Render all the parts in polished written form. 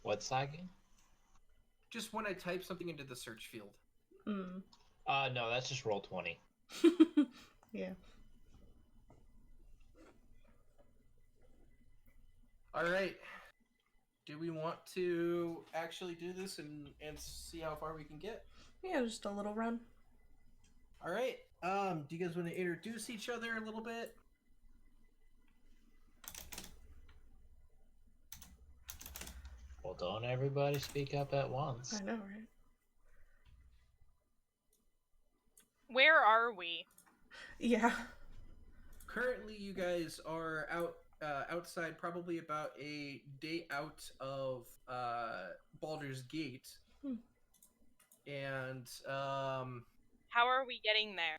What's lagging? Just when I type something into the search field. Mm. No, that's just Roll20. Yeah. All right. Do we want to actually do this and see how far we can get? Yeah, just a little run. All right. Do you guys want to introduce each other a little bit? Well, don't everybody speak up at once. I know, right? Where are we? Yeah. Currently, you guys are outside, probably about a day out of Baldur's Gate, and How are we getting there?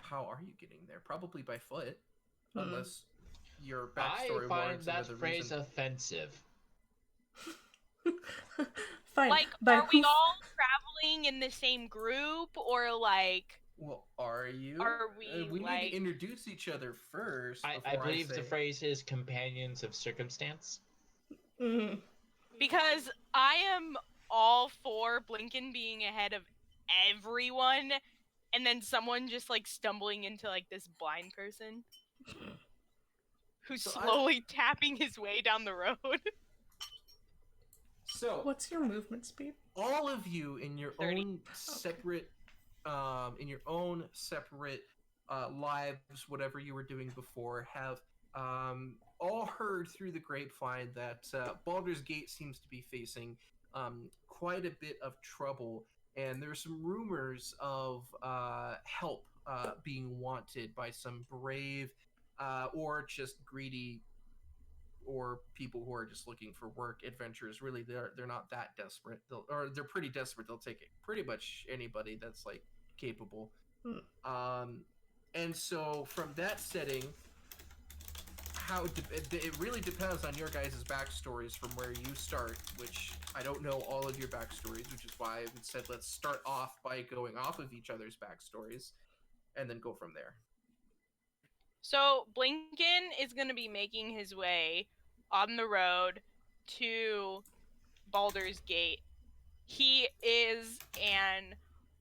how are you getting there? Probably by foot, unless your backstory I find warrants that another phrase reason. offensive. Fine. Like, By are we all traveling in the same group, or like? Well, are you? Are we, we like... need to introduce each other first. I believe the phrase is companions of circumstance. Mm. Because I am all for Blinken being ahead of everyone, and then someone just like stumbling into like this blind person who's slowly tapping his way down the road. So, what's your movement speed? All of you in your 30. own separate, lives, whatever you were doing before, have all heard through the grapevine that Baldur's Gate seems to be facing quite a bit of trouble, and there's some rumors of help being wanted by some brave or just greedy or people who are just looking for work, adventurers. Really, they're not that desperate. They're pretty desperate. They'll take it pretty much anybody that's like capable. And so from that setting, it really depends on your guys' backstories from where you start, which I don't know all of your backstories, which is why I said let's start off by going off of each other's backstories and then go from there. So Blinken is going to be making his way on the road to Baldur's Gate. He is an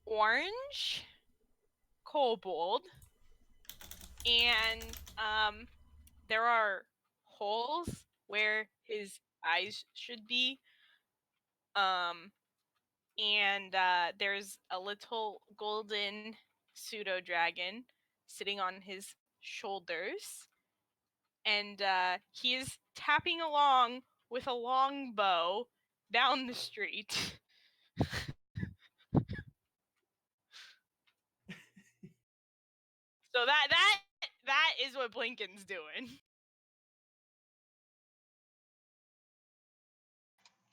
orange kobold, and there are holes where his eyes should be. And there's a little golden pseudo dragon sitting on his shoulders, and he is tapping along with a long bow down the street. So that is what Blinken's doing.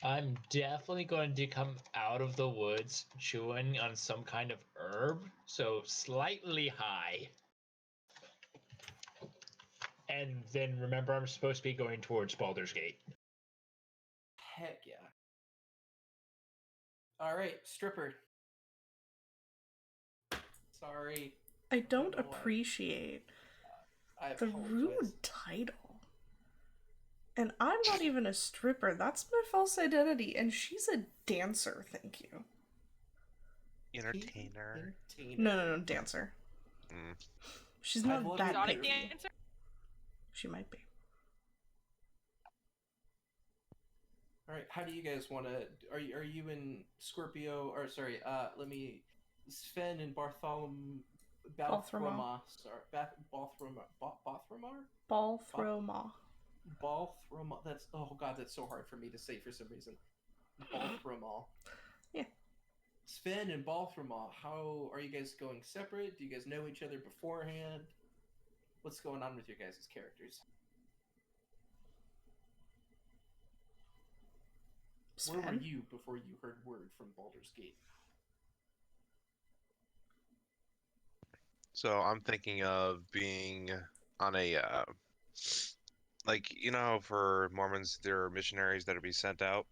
I'm definitely going to come out of the woods chewing on some kind of herb, so slightly high. And then remember, I'm supposed to be going towards Baldur's Gate. Heck yeah. All right, stripper. Sorry. I don't appreciate the rude title. And I'm not even a stripper. That's my false identity. And she's a dancer, thank you. Entertainer. No, dancer. She's not that Exotic picky. dancer? She might be. All right, how do you guys want to... Are you in Scorpio... Or, sorry, Sven and Balthromar? Sorry, Balthromar. Balthromar. That's... Oh, God, that's so hard for me to say for some reason. Balthromar. Yeah. Sven and Balthromar, how are you guys going separate? Do you guys know each other beforehand? What's going on with your guys' characters? Sven? Where were you before you heard word from Baldur's Gate? So I'm thinking of being on a, like, you know, for Mormons, there are missionaries that are be sent out.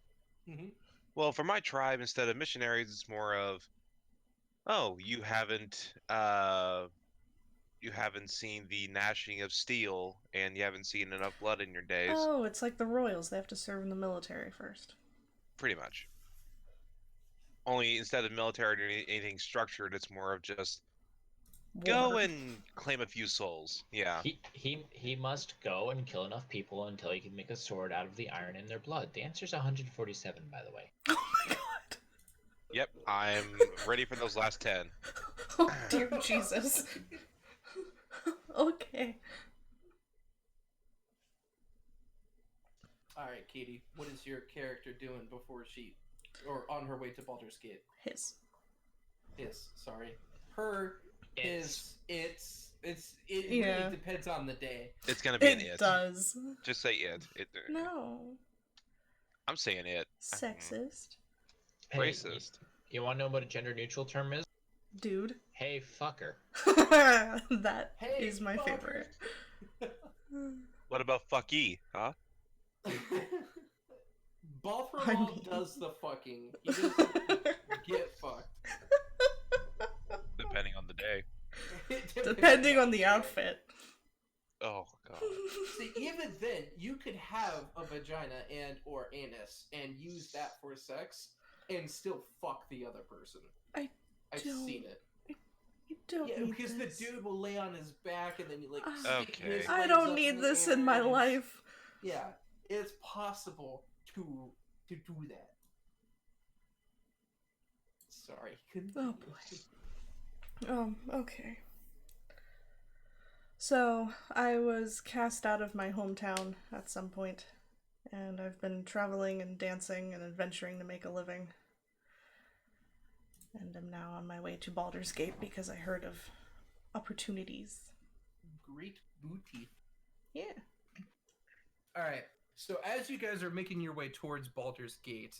Mm-hmm. Well, for my tribe, instead of missionaries, it's more of, oh, you haven't you haven't seen the gnashing of steel, and you haven't seen enough blood in your days. Oh, it's like the royals. They have to serve in the military first. Pretty much. Only instead of military or anything structured, it's more of just go War. and claim a few souls. Yeah. He must go and kill enough people until he can make a sword out of the iron in their blood. The answer's 147, by the way. Oh my god. Yep, I'm ready for those last 10. Oh dear Jesus. Okay. All right, Katie, what is your character doing before she, or on her way to Baldur's Gate? His. Sorry. Her, It's. it Yeah. really depends on the day. It's gonna be an It it. does. Just say it. No. I'm saying it. Sexist. Hey, Racist. You want to know what a gender neutral term is? Dude. Hey, fucker. That Hey, is my fucker. favorite. What about fucky, huh? Balthramol does the fucking. He doesn't get fucked. Depending on the day. Depending on the outfit. Oh god. See, even then, you could have a vagina and or anus and use that for sex and still fuck the other person. I've don't seen it. You don't Yeah, need because this. the dude will lay on his back and then you like. Okay. stick his I legs don't up need the this air in my and- life. Yeah, it's possible to do that. Sorry. Oh boy. Okay. So, I was cast out of my hometown at some point, and I've been traveling and dancing and adventuring to make a living. And I'm now on my way to Baldur's Gate because I heard of opportunities. Great booty. Yeah. All right. So as you guys are making your way towards Baldur's Gate,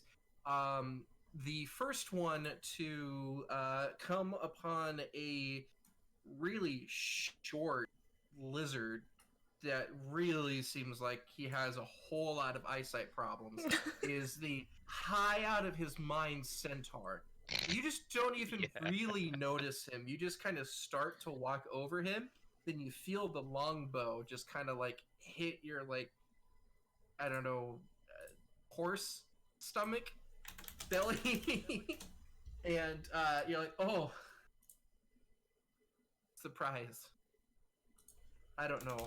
the first one to come upon a really short lizard that really seems like he has a whole lot of eyesight problems is the high out of his mind centaur. You just don't even really notice him. You just kind of start to walk over him, then you feel the longbow just kind of like hit your like, I don't know, horse stomach, belly, and you're like, oh, surprise. I don't know.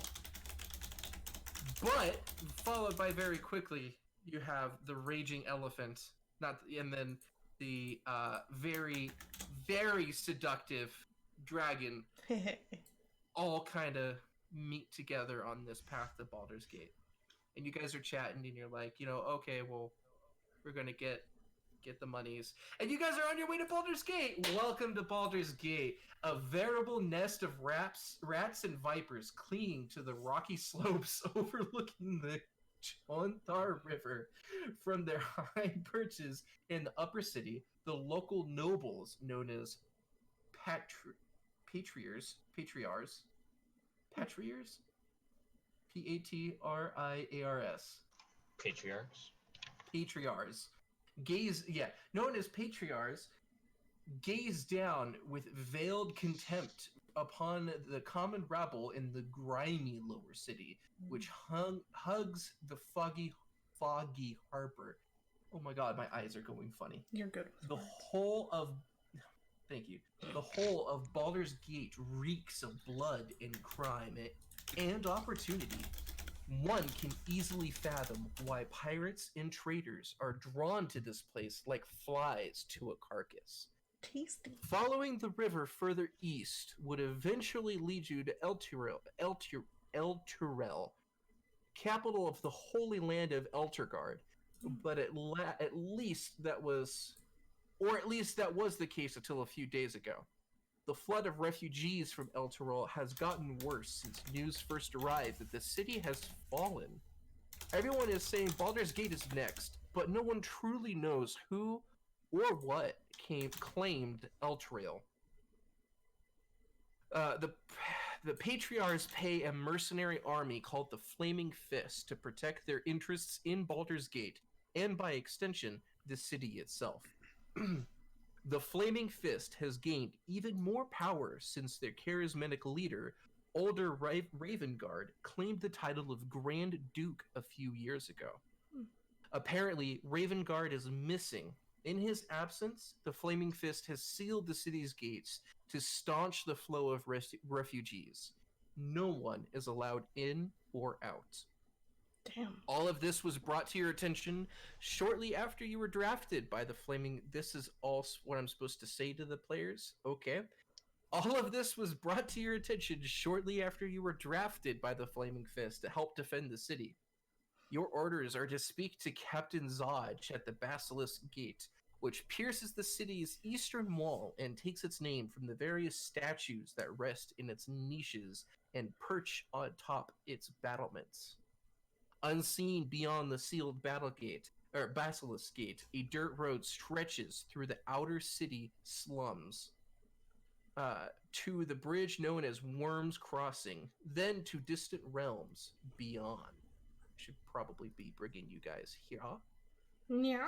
But followed by very quickly, you have the raging elephant, and then the very, very seductive dragon, all kind of meet together on this path to Baldur's Gate. And you guys are chatting, and you're like, okay, well, we're gonna get the monies. And you guys are on your way to Baldur's Gate. Welcome to Baldur's Gate, a veritable nest of rats and vipers clinging to the rocky slopes overlooking the Chonthar River. From their high perches in the upper city, the local nobles, known as patriars, Patriars, Patriarchs. Patriars, known as patriars, gaze down with veiled contempt upon the common rabble in the grimy lower city, which hugs the foggy harbor. Oh my god, my eyes are going funny. You're good with Thank you. The whole of Baldur's Gate reeks of blood and crime and opportunity. One can easily fathom why pirates and traders are drawn to this place like flies to a carcass. tasty. Following the river further east would eventually lead you to Elturel, capital of the Holy Land of Elturgard. But at least that was the case until a few days ago. The flood of refugees from Elturel has gotten worse since news first arrived that the city has fallen. Everyone is saying Baldur's Gate is next, but no one truly knows who or what claimed Elturel. The Patriarchs pay a mercenary army called the Flaming Fist to protect their interests in Baldur's Gate, and by extension, the city itself. The Flaming Fist has gained even more power since their charismatic leader, older Ravengard, claimed the title of Grand Duke a few years ago. Apparently, Ravengard is missing. In his absence, the Flaming Fist has sealed the city's gates to staunch the flow of refugees. No one is allowed in or out. Damn. All of this was brought to your attention shortly after you were drafted by the Flaming... This is all what I'm supposed to say to the players? Okay. All of this was brought to your attention shortly after you were drafted by the Flaming Fist to help defend the city. Your orders are to speak to Captain Zodge at the Basilisk Gate, which pierces the city's eastern wall and takes its name from the various statues that rest in its niches and perch on top its battlements. Unseen beyond the sealed Basilisk Gate, a dirt road stretches through the outer city slums to the bridge known as Worm's Crossing, then to distant realms beyond. I should probably be bringing you guys here, Yeah.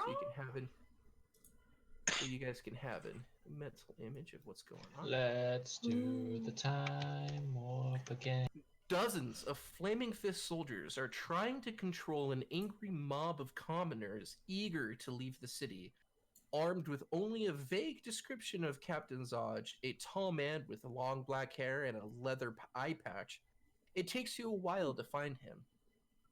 so you guys can have a mental image of what's going on. Let's do the time warp again. Dozens of Flaming Fist soldiers are trying to control an angry mob of commoners eager to leave the city. Armed with only a vague description of Captain Zodge, a tall man with long black hair and a leather eye patch, it takes you a while to find him.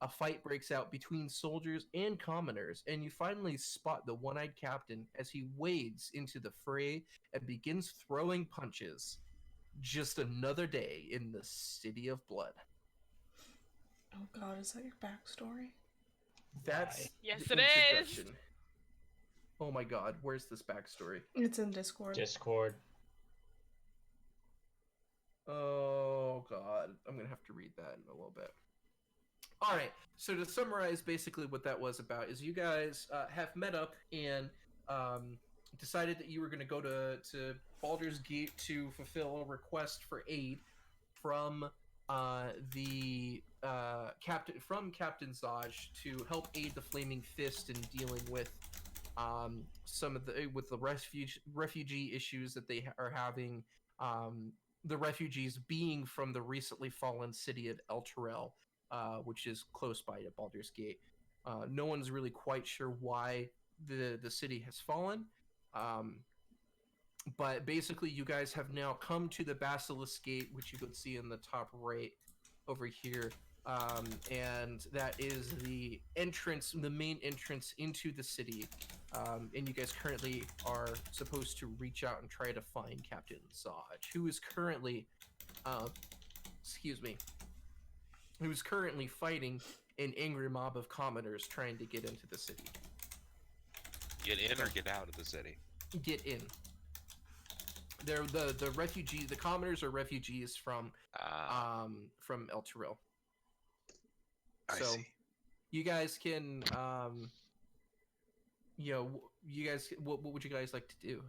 A fight breaks out between soldiers and commoners, and you finally spot the one-eyed captain as he wades into the fray and begins throwing punches. Just another day in the City of Blood. Oh god, is that your backstory? That's Yes, the it is. introduction. Oh my god, where's this backstory? It's in Discord. Discord. Oh god, I'm gonna have to read that in a little bit. Alright, so to summarize basically what that was about is you guys have met up and decided that you were going to go to Baldur's Gate to fulfill a request for aid from Captain Zodge to help aid the Flaming Fist in dealing with some of the refugee issues that they are having. The refugees being from the recently fallen city of Elturel, which is close by to Baldur's Gate. No one's really quite sure why the city has fallen. But basically, you guys have now come to the Basilisk Gate, which you can see in the top right over here. And that is the entrance, the main entrance into the city. And you guys currently are supposed to reach out and try to find Captain Zodge, who is currently, who's currently fighting an angry mob of commoners trying to get into the city. Get in or get out of the city? Get in. They're the refugees. The commoners are refugees from Elturel. I see. You guys can what would you guys like to do?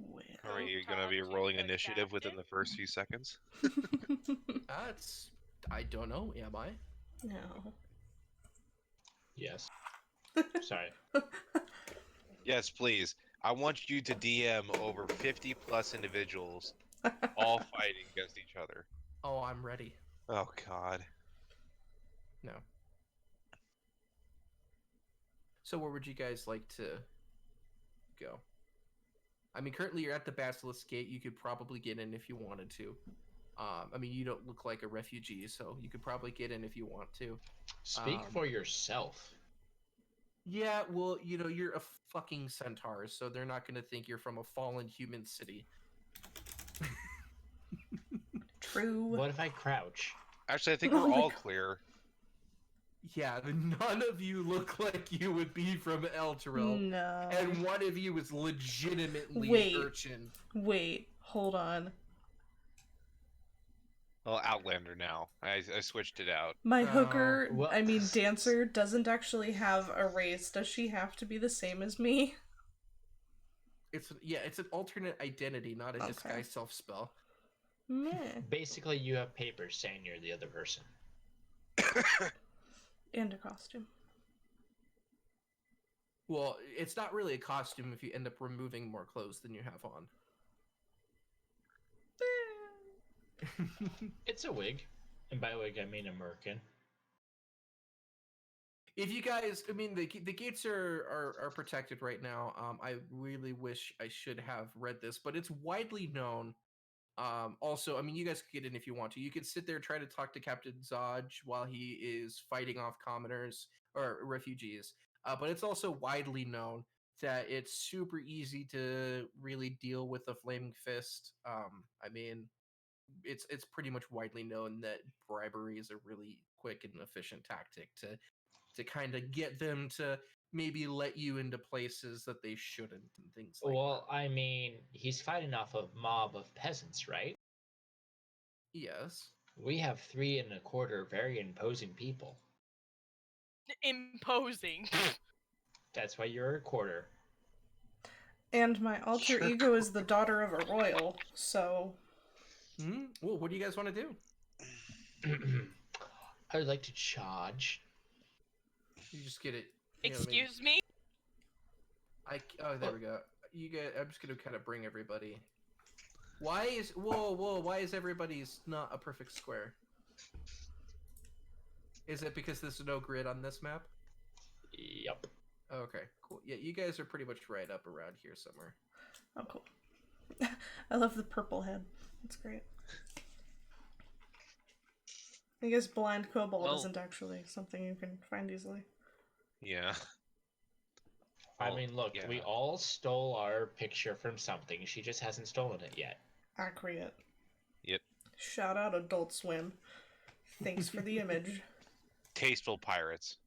Well, Are you Talk going to be to rolling the initiative within captain? the first few seconds? I don't know. Am I? no. Yes. Sorry. Yes, please. I want you to DM over 50 plus individuals, all fighting against each other. Oh, I'm ready. Oh, God. No. So where would you guys like to go? I mean, currently you're at the Basilisk Gate. You could probably get in if you wanted to. I mean, you don't look like a refugee, so you could probably get in if you want to. Speak for yourself. Yeah, well, you're a fucking centaur, so they're not going to think you're from a fallen human city. True. What if I crouch? Actually, I think Oh we're my all God. clear. Yeah, none of you look like you would be from Elturel. No. And one of you is legitimately Wait. an urchin. Wait, hold on. Well, Outlander now. I switched it out. My Oh, hooker, well- I mean dancer, doesn't actually have a race. Does she have to be the same as me? It's an alternate identity, not a Okay. disguise self spell. Meh. Basically, you have papers saying you're the other person. And a costume. Well, it's not really a costume if you end up removing more clothes than you have on. It's a wig. And by wig, I mean American. If you guys, I mean, the gates are protected right now. I really wish I should have read this, but it's widely known. Also, I mean, you guys could get in if you want to. You could sit there, try to talk to Captain Zodge while he is fighting off commoners or refugees. But it's also widely known that it's super easy to really deal with a flaming fist. I mean, it's pretty much widely known that bribery is a really quick and efficient tactic to kind of get them to maybe let you into places that they shouldn't and things like Well, that. I mean, he's fighting off a mob of peasants, right? Yes. We have 3 1/4 very imposing people. Imposing. That's why you're a quarter. And my alter Sure. ego is the daughter of a royal, so... Well, what do you guys want to do? I would like to charge. You just get it. Excuse me? Oh, there we go. I'm just gonna kind of bring everybody. Why is everybody's not a perfect square? Is it because there's no grid on this map? Yep. Okay, cool. Yeah, you guys are pretty much right up around here somewhere. Oh, cool. I love the purple head. That's great. I guess blind kobold isn't actually something you can find easily. Yeah. I mean, look, yeah. we all stole our picture from something. She just hasn't stolen it yet. Accurate. Yep. Shout out Adult Swim. Thanks for the image. Tasteful pirates.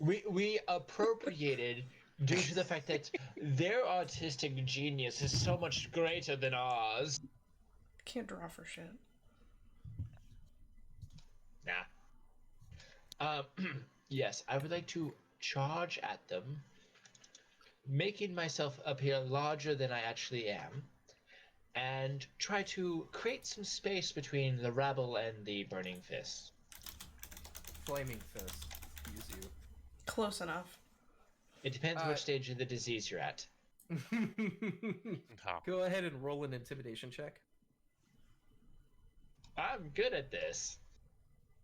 We appropriated due to the fact that their artistic genius is so much greater than ours. Can't draw for shit. Nah. Yes, I would like to charge at them, making myself appear larger than I actually am, and try to create some space between the rabble and the burning fist. Flaming fist. Use you. Close enough. It depends which stage of the disease you're at. Oh. Go ahead and roll an intimidation check. I'm good at this.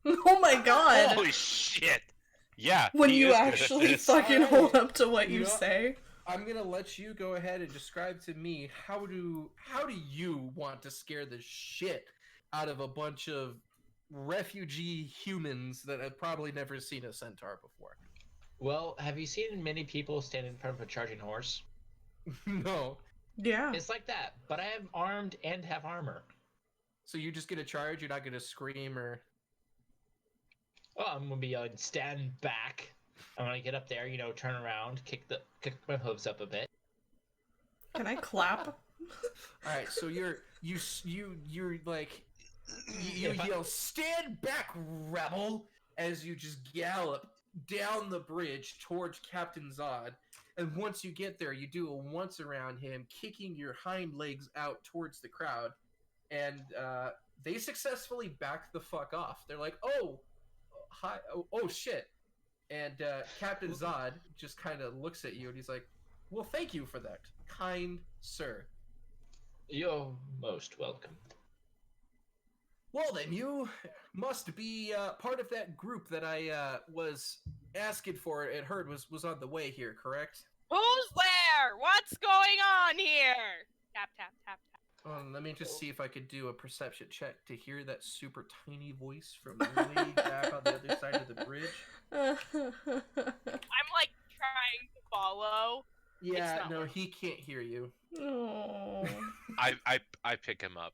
Oh my god! Holy shit! Yeah. When he you is good at actually this. fucking Alright. hold up to what you know- say. I'm gonna let you go ahead and describe to me how do you want to scare the shit out of a bunch of refugee humans that have probably never seen a centaur before? Well, have you seen many people stand in front of a charging horse? No. Yeah. It's like that, but I am armed and have armor. So you're just gonna charge? You're not gonna scream or? Oh, I'm gonna be stand back. I'm gonna get up there, turn around, kick my hooves up a bit. Can I clap? All right. So you're like you yell, "Stand back, rebel!" as you just gallop down the bridge towards Captain Zod. And once you get there, you do a once around him, kicking your hind legs out towards the crowd, and they successfully back the fuck off. They're like, "Oh, hi, oh shit!" And Captain Zod just kind of looks at you, and he's like, "Well, thank you for that, kind sir." You're most welcome. Well, then, you must be part of that group that I was asking for and heard was on the way here, correct? Who's there? What's going on here? Tap, tap, tap, tap. Let me just see if I could do a perception check to hear that super tiny voice from way back on the other side of the bridge. I'm like trying to follow. Yeah, not no, working. he can't hear you. Oh. I pick him up.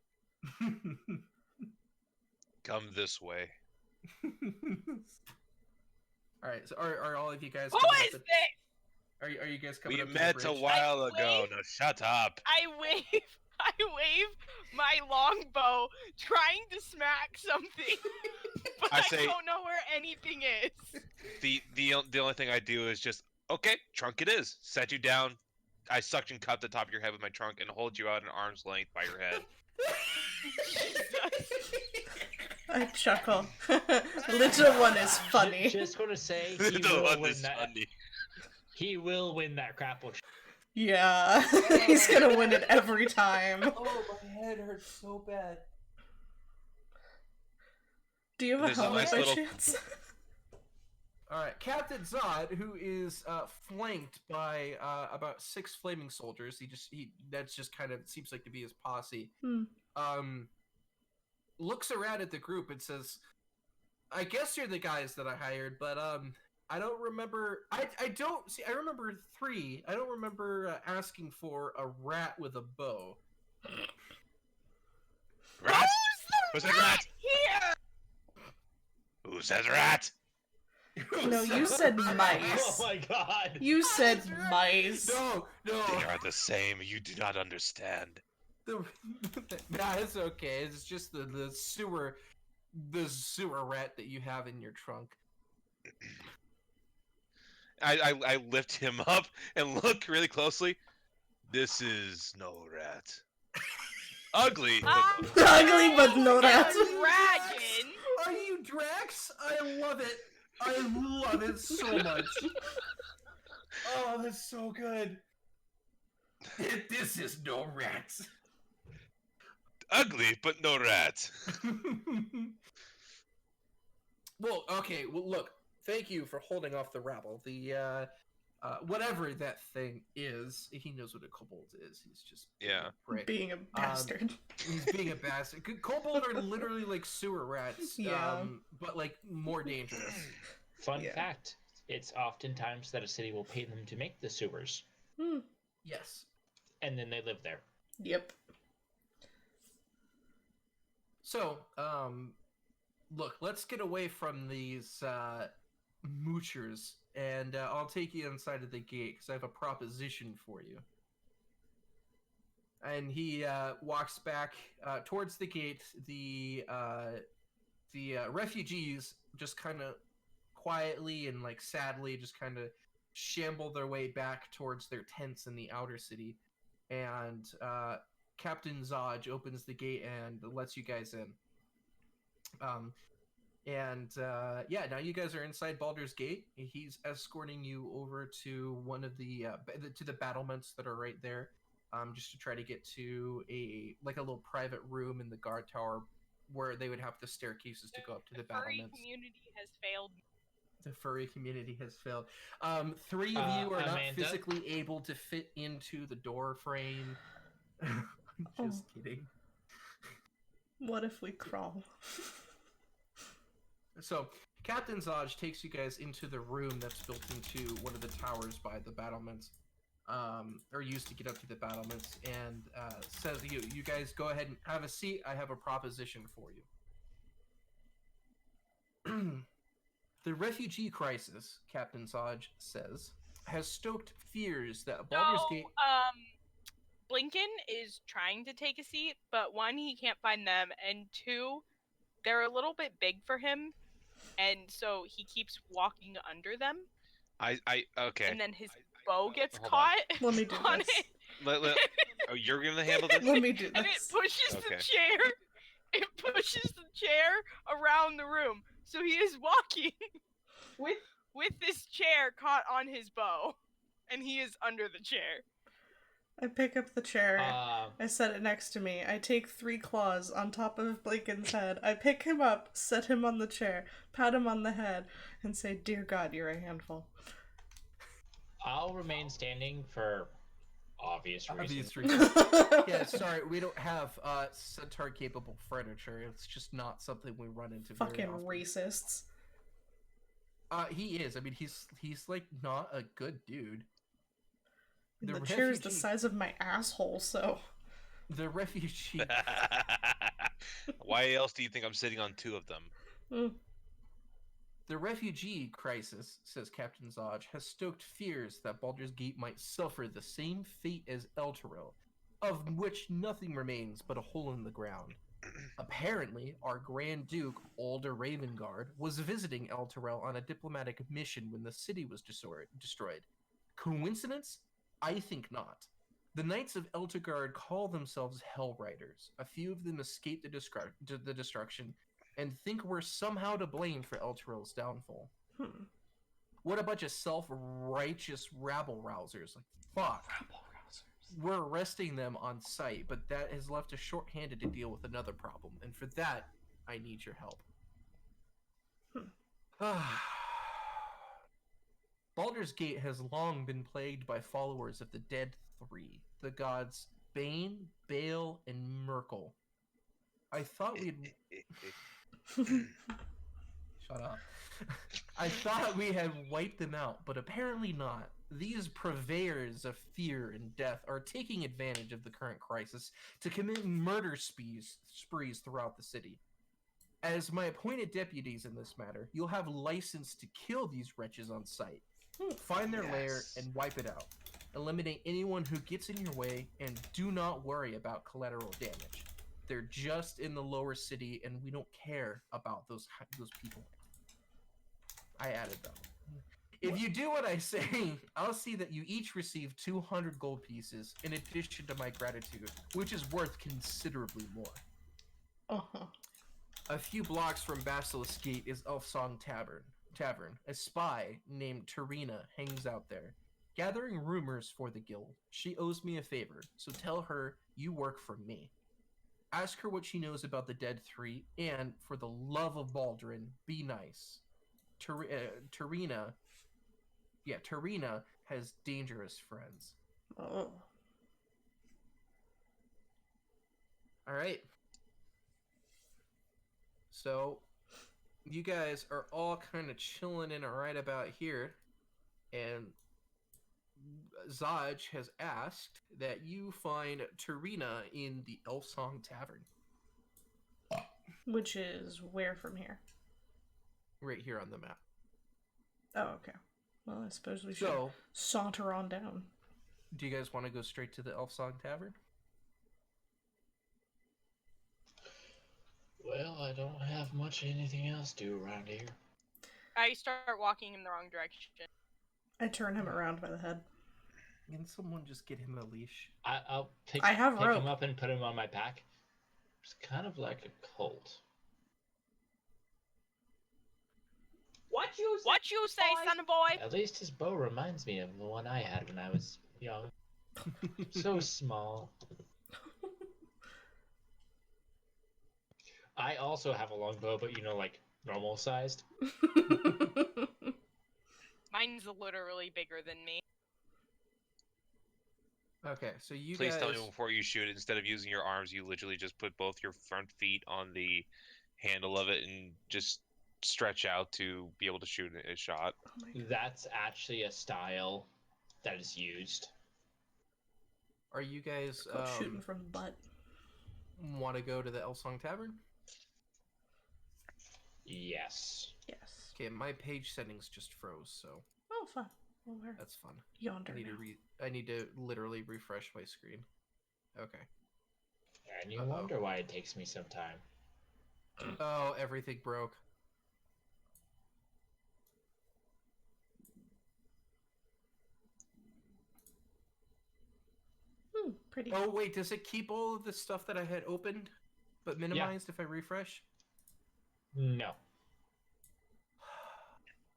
Come this way. All right, so are all of you guys? Who coming is up this? Are you guys coming We up to met the a bridge? while I ago. wave- Now shut up. I wave my longbow, trying to smack something, but I I say- don't know where anything is. The only thing I do is just okay, trunk it is. Set you down. I suction cup the top of your head with my trunk and hold you out an arm's length by your head. I chuckle. Little one is funny. Just want to say, he The will one win is that. funny. He will win that grapple. Yeah, he's gonna win it every time. Oh, my head hurts so bad. Do you have a There's a helmet nice by little- chance? Alright, Captain Zod, who is flanked by about 6 flaming soldiers, that's just kind of seems like to be his posse. Looks around at the group and says, I guess you're the guys that I hired, but I don't remember. I remember 3. I don't remember asking for a rat with a bow. Rat? Who said rat? Here! Who says rat? No, you said Oh mice. my god! You said mice. No. They are the same. You do not understand. Nah, it's okay. It's just the sewer rat that you have in your trunk. I lift him up and look really closely. This is no rat. Ugly. but no rat. Ugly, but no rat. Dragon! Are you Drax? I love it. I love it so much. Oh, that's so good. This is no rat. Ugly, but no rat. Well, okay. Well, look. Thank you for holding off the rabble. The whatever that thing is, he knows what a kobold is. He's just right. Being a bastard. He's being a bastard. Kobold are literally like sewer rats. Yeah. But like more dangerous. Fun fact: it's oftentimes that a city will pay them to make the sewers, Yes. and then they live there. Yep. So, look, let's get away from these moochers, and I'll take you inside of the gate because I have a proposition for you. And he walks back towards the gate. The refugees just kind of quietly and like sadly just kind of shamble their way back towards their tents in the outer city. And Captain Zod opens the gate and lets you guys in. Yeah, now you guys are inside Baldur's Gate. He's escorting you over to one of the to the battlements that are right there, just to try to get to a little private room in the guard tower where they would have the staircases to go up to the battlements. The furry community has failed. The furry community has failed. 3 of you are not Amanda? physically able to fit into the door frame. Just kidding. What if we crawl? So, Captain Zod takes you guys into the room that's built into one of the towers by the battlements, or used to get up to the battlements, and says to you, you guys go ahead and have a seat. I have a proposition for you. The refugee crisis, Captain Zod says, has stoked fears that Baldur's Gate... Blinken is trying to take a seat, but 1, he can't find them, and 2, they're a little bit big for him, and so he keeps walking under them. Okay. And then his bow gets Hold caught. Let me do on this. it. Oh, you're gonna handle this? Let me do And it this. pushes Okay. the chair. It pushes the chair around the room. So he is walking with this chair caught on his bow, and he is under the chair. I pick up the chair. I set it next to me. I take 3 claws on top of Blinken's head. I pick him up, set him on the chair, pat him on the head, and say, "Dear God, you're a handful." I'll remain standing for obvious reasons. Yeah, sorry, we don't have centaur-capable furniture. It's just not something we run into very Fucking often. racists. He is. I mean, he's like not a good dude. The chair is the size of my asshole, so... The refugee... Why else do you think I'm sitting on 2 of them? The refugee crisis, says Captain Zod, has stoked fears that Baldur's Gate might suffer the same fate as Elturel, of which nothing remains but a hole in the ground. Apparently, our Grand Duke, Alder Ravengard, was visiting Elturel on a diplomatic mission when the city was destroyed. Coincidence? I think not. The Knights of Elturgard call themselves Hell Riders. A few of them escaped the destruction and think we're somehow to blame for Elturel's downfall. What a bunch of self-righteous rabble-rousers. Like, fuck. Rabble-rousers. We're arresting them on sight, but that has left us short-handed to deal with another problem. And for that, I need your help. Baldur's Gate has long been plagued by followers of the Dead Three, the gods Bane, Bale, and Merkel. I thought we'd... Shut up. I thought we had wiped them out, but apparently not. These purveyors of fear and death are taking advantage of the current crisis to commit murder sprees throughout the city. As my appointed deputies in this matter, you'll have license to kill these wretches on sight. Find their lair and wipe it out. Eliminate anyone who gets in your way, and do not worry about collateral damage. They're just in the lower city, and we don't care about those people. I added them. If you do what I say, I'll see that you each receive 200 gold pieces in addition to my gratitude, which is worth considerably more. Uh-huh. A few blocks from Basilisk Gate is Elfsong Tavern. A spy named Terina hangs out there, gathering rumors for the guild. She owes me a favor, so tell her you work for me. Ask her what she knows about the Dead Three, and for the love of Baldrin, be nice. Terina has dangerous friends. Oh. Alright. So, you guys are all kind of chilling in right about here, and Zaj has asked that you find Terina in the Elfsong Tavern. Which is where from here? Right here on the map. Oh, okay. Well, I suppose we should saunter on down. Do you guys want to go straight to the Elfsong Tavern? Well, I don't have much anything else to do around here. I start walking in the wrong direction. I turn him around by the head. Can someone just get him a leash? I'll pick I have rope. him up and put him on my back. It's kind of like a colt. What you say, son of boy? At least his bow reminds me of the one I had when I was young. So small. I also have a long bow, but like normal sized. Mine's literally bigger than me. Okay, so you Please guys... tell me before you shoot, instead of using your arms, you literally just put both your front feet on the handle of it and just stretch out to be able to shoot a shot. Oh That's actually a style that is used. Are you guys shooting from the butt? Want to go to the Elfsong Tavern? Yes. Yes. Okay, my page settings just froze, so Oh, fun. Well, we're that's fun. yonder I need to literally refresh my screen. Okay. And you wonder why it takes me some time. Oh, everything broke. Pretty. Oh, wait, does it keep all of the stuff that I had opened, but minimized if I refresh? No.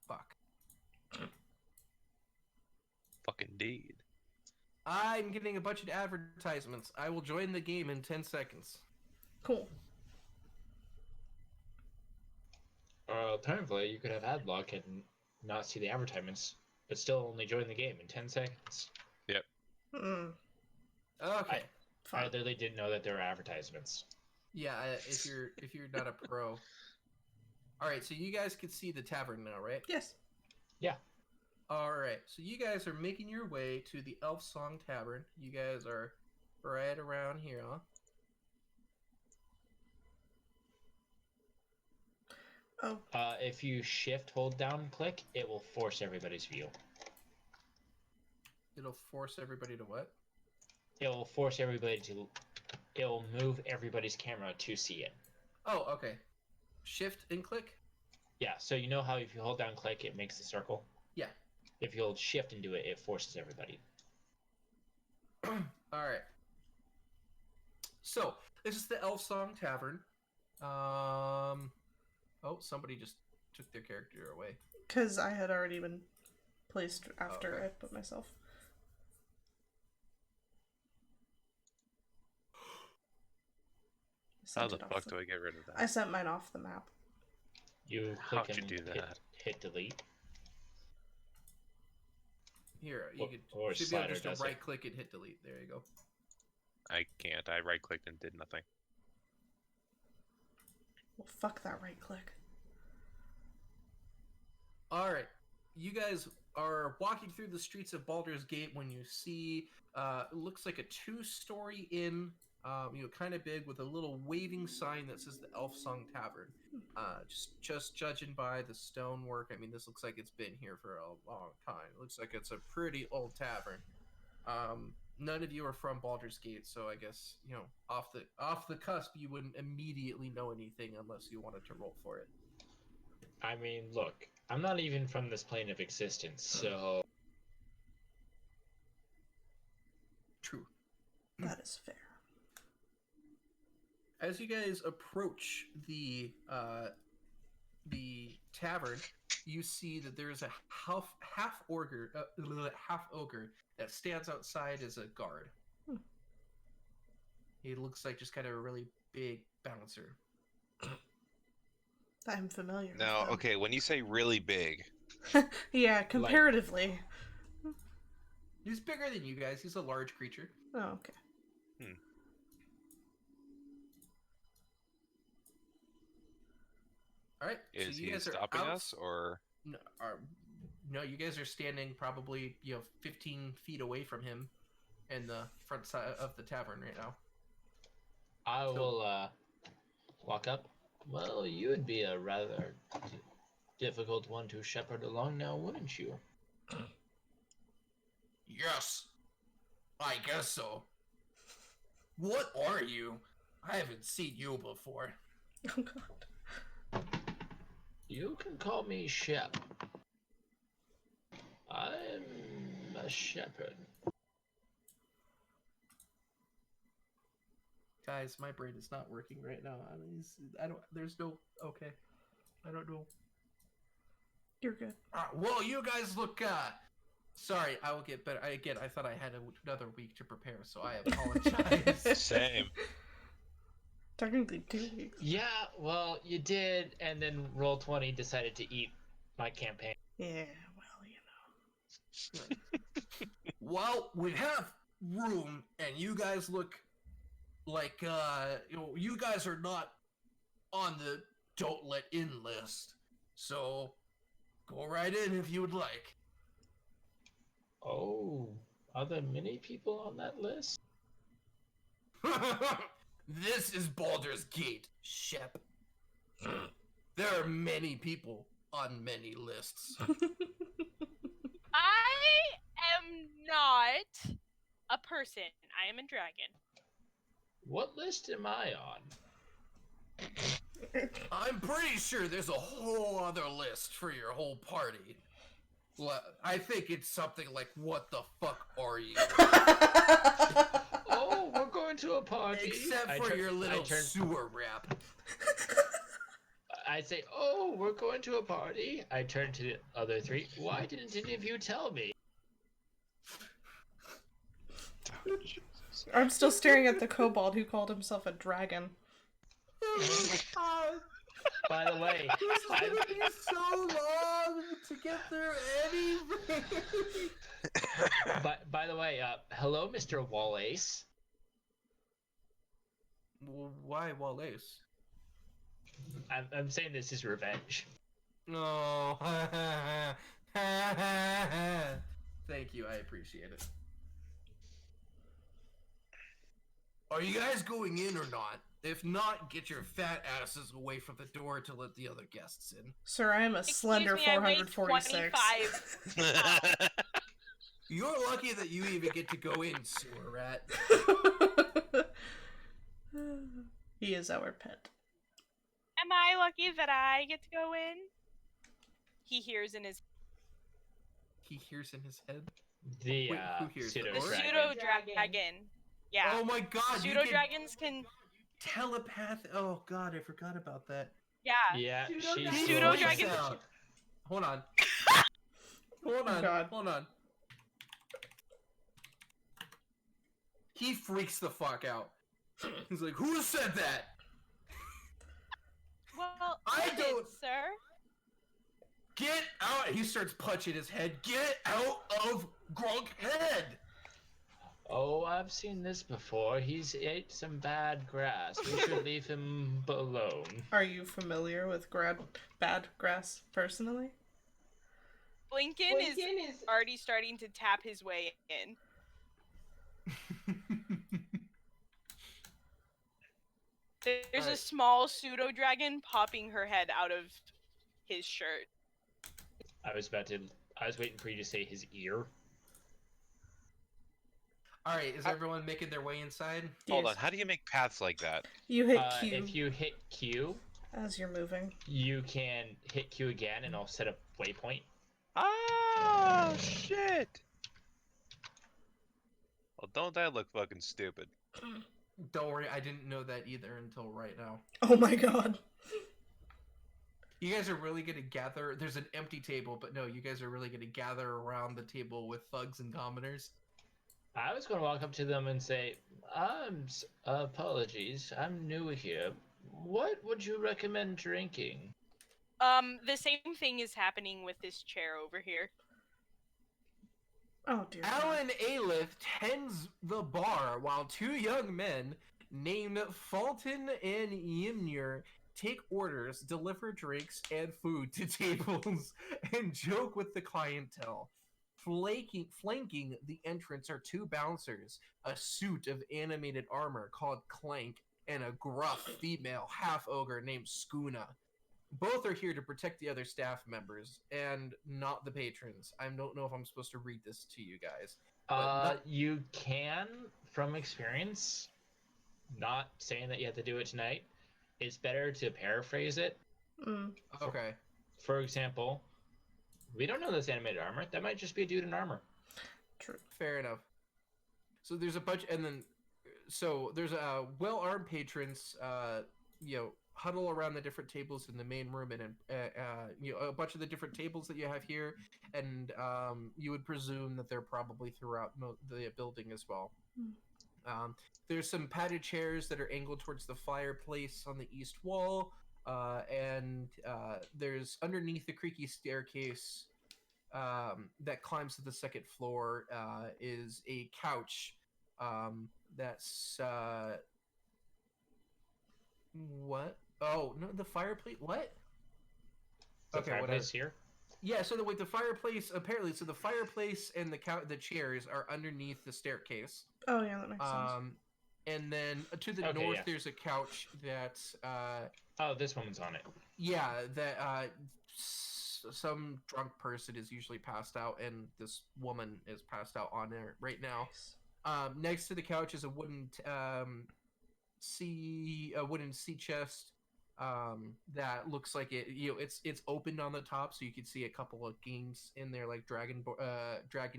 Fuck. Fucking indeed. I'm getting a bunch of advertisements. I will join the game in 10 seconds. Cool. Apparently, you could have ad block and not see the advertisements, but still only join the game in 10 seconds. Yep. Okay. I literally didn't know that there were advertisements. Yeah, if you're not a pro. All right, so you guys can see the tavern now, right? Yes. Yeah. All right, so you guys are making your way to the Elfsong Tavern. You guys are right around here, huh? Oh. If you shift, hold down, click, it will force everybody's view. It'll force everybody to what? It will force everybody to... It will move everybody's camera to see it. Oh, okay. Shift and click? Yeah, so you know how if you hold down click, it makes the circle? Yeah. If you hold shift and do it, it forces everybody. Alright. So, this is the Elfsong Tavern. Oh, somebody just took their character away? Because I had already been placed after Okay. I put myself. How the fuck do I get rid of I that? sent mine off the map. You How'd click you and do that? hit delete. Here, you Or should be able slider just to does it. right click and hit delete. There you go. I can't. I right clicked and did nothing. Well, fuck that right click. Alright. You guys are walking through the streets of Baldur's Gate when you see it looks like a 2-story inn, kind of big with a little waving sign that says the Elf Song Tavern. Just judging by the stonework, I mean, this looks like it's been here for a long time. It looks like it's a pretty old tavern. None of you are from Baldur's Gate, so I guess, off the cusp, you wouldn't immediately know anything unless you wanted to roll for it. I mean, look, I'm not even from this plane of existence, so... True. That is fair. As you guys approach the tavern, you see that there's a half ogre that stands outside as a guard. He looks like just kind of a really big bouncer. I'm familiar No, with them. okay, when you say really big, Yeah, comparatively. He's bigger than you guys. He's a large creature. Oh, okay. All right. is so you he guys stopping are out... us, or... No, you guys are standing probably 15 feet away from him in the front side of the tavern right now. I will walk up. Well, you would be a rather difficult one to shepherd along now, wouldn't you? Yes, I guess so. What are you? I haven't seen you before. Oh, God. You can call me Shep. I'm a shepherd. Guys, my brain is not working right now. There's no, okay. I don't know. You're good. Well, you guys look, sorry, I will get better. I thought I had another week to prepare, so I apologize. Same. Technically 2 weeks. Yeah, well, you did, and then Roll20 decided to eat my campaign. Yeah, well, Well, we have room, and you guys look like, you guys are not on the don't let in list. So, go right in if you would like. Oh, are there many people on that list? This is Baldur's Gate, Shep. There are many people on many lists. I am not a person. I am a dragon. What list am I on? I'm pretty sure there's a whole other list for your whole party. I think it's something like, what the fuck are you? Oh, we're going to a party. Except for your little sewer rap. I say, oh, we're going to a party. I turn to the other three. Why didn't any of you tell me? I'm still staring at the kobold who called himself a dragon. By the way, This is gonna be so long to get through anything. by the way, hello, Mr. Wallace. Why Wallace? I'm saying this is revenge. No. Thank you, I appreciate it. Are you guys going in or not? If not, get your fat asses away from the door to let the other guests in. Sir, I am a slender Excuse me, I weigh 446. 25. You're lucky that you even get to go in, sewer rat. He is our pet. Am I lucky that I get to go in? He hears in his... He hears in his head? The Wait, who hears the The Dragon. pseudo-dragon. Yeah. Oh my god, Pseudo-dragons can... Telepath. Oh god, I forgot about that. Yeah. Yeah, He she's Pseudo freaks dragon. out. Hold on. God. Hold on. He freaks the fuck out. He's like, "Who said that?" Well, I I don't- did, sir. Get out! He starts punching his head. Get out of Gronk's head! Oh, I've seen this before. He's ate some bad grass. We should leave him alone. Are you familiar with bad grass personally? Blinken is already starting to tap his way in. There's a Alright. small pseudo dragon popping her head out of his shirt. I was waiting for you to say his ear. Alright, is everyone making their way inside? Hold on. Yes. How do you make paths like that? You hit Q If you hit Q, as you're moving. you can hit Q again, and I'll set a waypoint. Oh shit! Well, don't that look fucking stupid? Don't worry, I didn't know that either until right now. Oh my god. You guys are really gonna gather. There's an empty table, but no, you guys are really gonna gather around the table with thugs and commoners. I was going to walk up to them and say, apologies, I'm new here. What would you recommend drinking? The same thing is happening with this chair over here. Oh dear. God. Alan Ailith tends the bar while two young men named Fulton and Ymnir take orders, deliver drinks and food to tables, and joke with the clientele. Flanking the entrance are two bouncers, a suit of animated armor called Clank, and a gruff female half-ogre named Skuna. Both are here to protect the other staff members, and not the patrons. I don't know if I'm supposed to read this to you guys. You can, from experience, not saying that you have to do it tonight. It's better to paraphrase it. Okay. For example, we don't know this animated armor. That might just be a dude in armor. True. Fair enough. So there's a bunch, and then, so there's well-armed patrons, huddle around the different tables in the main room, and a bunch of the different tables that you have here, and you would presume that they're probably throughout the building as well. There's some padded chairs that are angled towards the fireplace on the east wall, and there's underneath the creaky staircase that climbs to the second floor is a couch that's what? Oh no, the fireplace. What? The Okay, fireplace whatever. here. Yeah, so the fireplace apparently. So the fireplace and the chairs are underneath the staircase. Oh yeah, that makes sense. And then to the Okay, north, yeah. there's a couch that's Oh, this woman's on it. yeah, that some drunk person is usually passed out, and this woman is passed out on there right now. Next to the couch is a wooden sea chest that looks like it's opened on the top, so you can see a couple of games in there, like dragon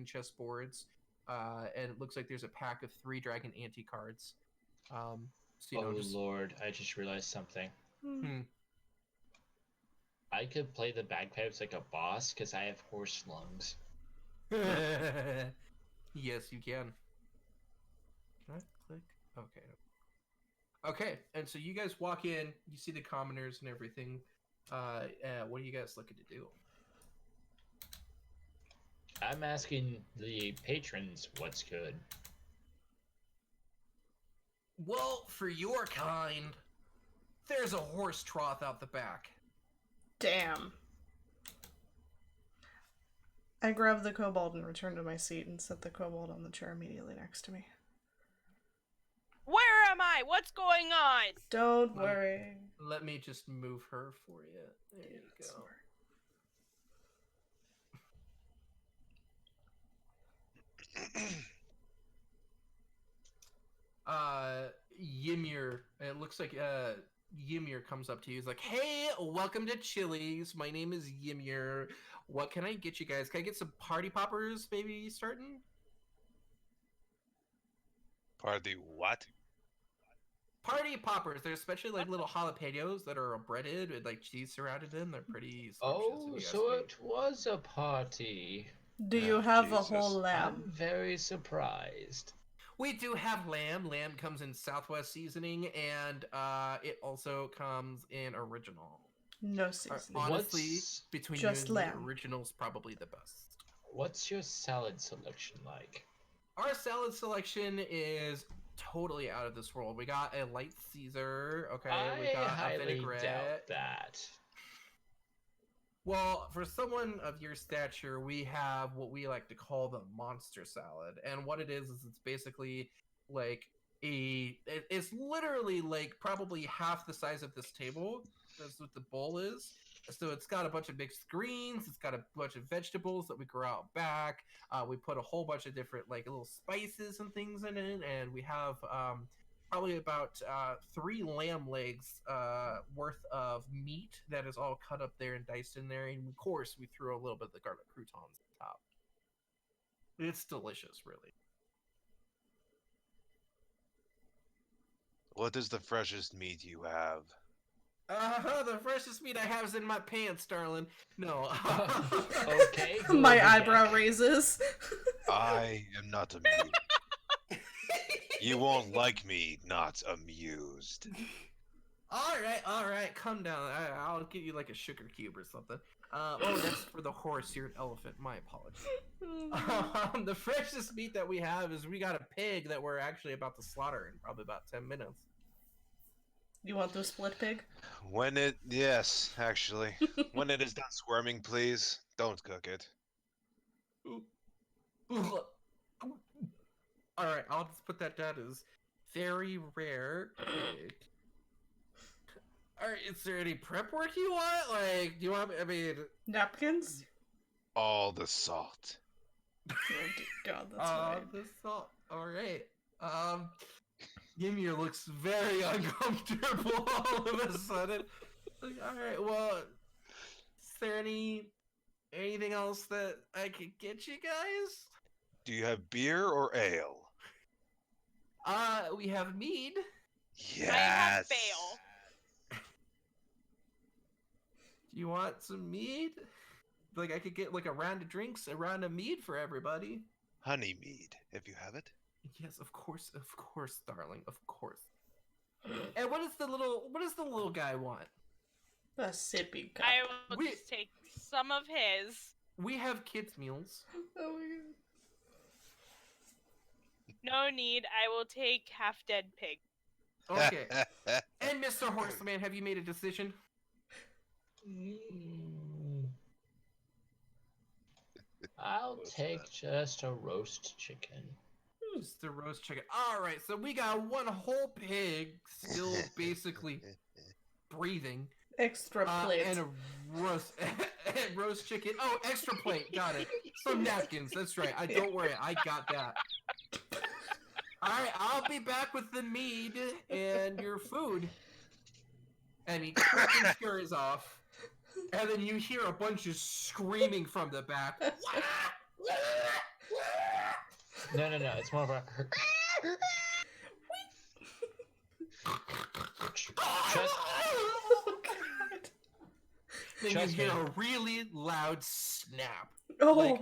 chess boards, and it looks like there's a pack of 3 dragon anti cards. Lord, I just realized something. Hmm. I could play the bagpipes like a boss because I have horse lungs. Yes, you can. Can I click? Okay. Okay, and so you guys walk in, you see the commoners and everything. What are you guys looking to do? I'm asking the patrons what's good. Well, for your kind, there's a horse trough out the back. Damn. I grab the kobold and return to my seat and set the kobold on the chair immediately next to me. Where am I? What's going on? Don't worry. Let me just move her for you. There you That's go. Ymir, it looks like Ymir comes up to you. He's like, "Hey, welcome to Chili's. My name is Ymir. What can I get you guys? Can I get some party poppers maybe starting?" Part of the what? Party poppers. They're especially like little jalapenos that are breaded with like cheese surrounded in. They're pretty scrumptious. Oh, if you ask so me. it was a party. Do you Oh, have a whole Jesus. I'm lamb? very surprised. We do have lamb. Lamb comes in Southwest seasoning, and it also comes in original. No seasoning. Honestly, What's- between just you and lamb. me, original's probably the best. What's your salad selection like? Our salad selection is totally out of this world. We got a light Caesar, okay? We I got a highly vinaigrette. doubt that. Well, for someone of your stature, we have what we like to call the monster salad. And what it is it's basically like it's literally like probably half the size of this table. That's what the bowl is. So it's got a bunch of mixed greens. It's got a bunch of vegetables that we grow out back. We put a whole bunch of different like little spices and things in it. And we have probably about 3 lamb legs worth of meat that is all cut up there and diced in there. And of course, we threw a little bit of the garlic croutons on top. It's delicious, really. What is the freshest meat you have? The freshest meat I have is in my pants, darling. No. Okay. go My over eyebrow there. raises. I am not amused. You won't like me not amused. All right, calm down. I'll give you like a sugar cube or something. Oh, that's for the horse. You're an elephant. My apologies. The freshest meat that we have is we got a pig that we're actually about to slaughter in probably about 10 minutes. You want the split pig? Yes, actually. When it is done squirming, please, don't cook it. Alright, I'll just put that down as very rare pig. Alright, is there any prep work you want? Like, do you want, I mean... Napkins? All the salt. Oh dear God, that's right. The salt. Alright. Ymir looks very uncomfortable all of a sudden. Like, alright, well, is there anything else that I could get you guys? Do you have beer or ale? We have mead. Yes. I have bail. Do you want some mead? Like, I could get like a round of drinks, a round of mead for everybody. Honey mead, if you have it. Yes, of course, darling, of course. And what does the little guy want? A sippy cup. I will just take some of his. We have kids' meals. Oh my God. No need. I will take half dead pig. Okay. And Mr. Horseman, have you made a decision? I'll What's take that? just a roast chicken. Just the roast chicken. All right, so we got one whole pig still basically breathing. Extra plate. And a roast and roast chicken. Oh, extra plate. Got it. Some napkins. That's right. Don't worry. I got that. All right, I'll be back with the mead and your food. And he quickly scurries off. And then you hear a bunch of screaming from the back. No, it's more of a. Trust, Oh God. Then Trust you hear me. a really loud snap. Oh. Like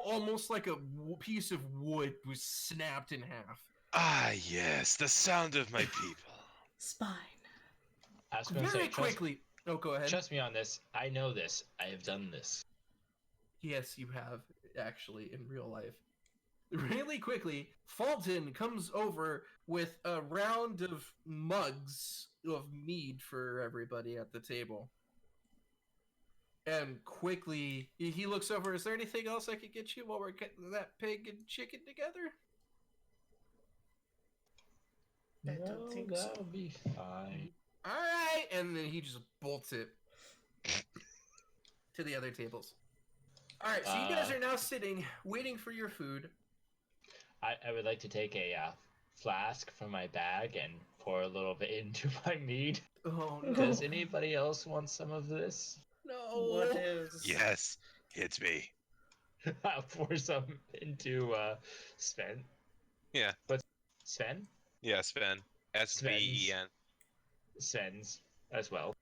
almost like a piece of wood was snapped in half. Ah, yes, the sound of my people. Spine. I was going to Very say, trust, quickly. Oh, go ahead. trust me on this. I know this. I have done this. Yes, you have, actually, in real life. Really quickly, Fulton comes over with a round of mugs of mead for everybody at the table. And quickly, he looks over, is there anything else I could get you while we're getting that pig and chicken together? I don't think so. That'll be fine. Alright! And then he just bolts it to the other tables. Alright, so you guys are now sitting, waiting for your food. I would like to take a flask from my bag and pour a little bit into my mead. Oh, no. Does anybody else want some of this? No! What is? Yes, it's me. I'll pour some into Sven. Yeah. But Sven? Yeah, Sven. SVEN. Sven's as well.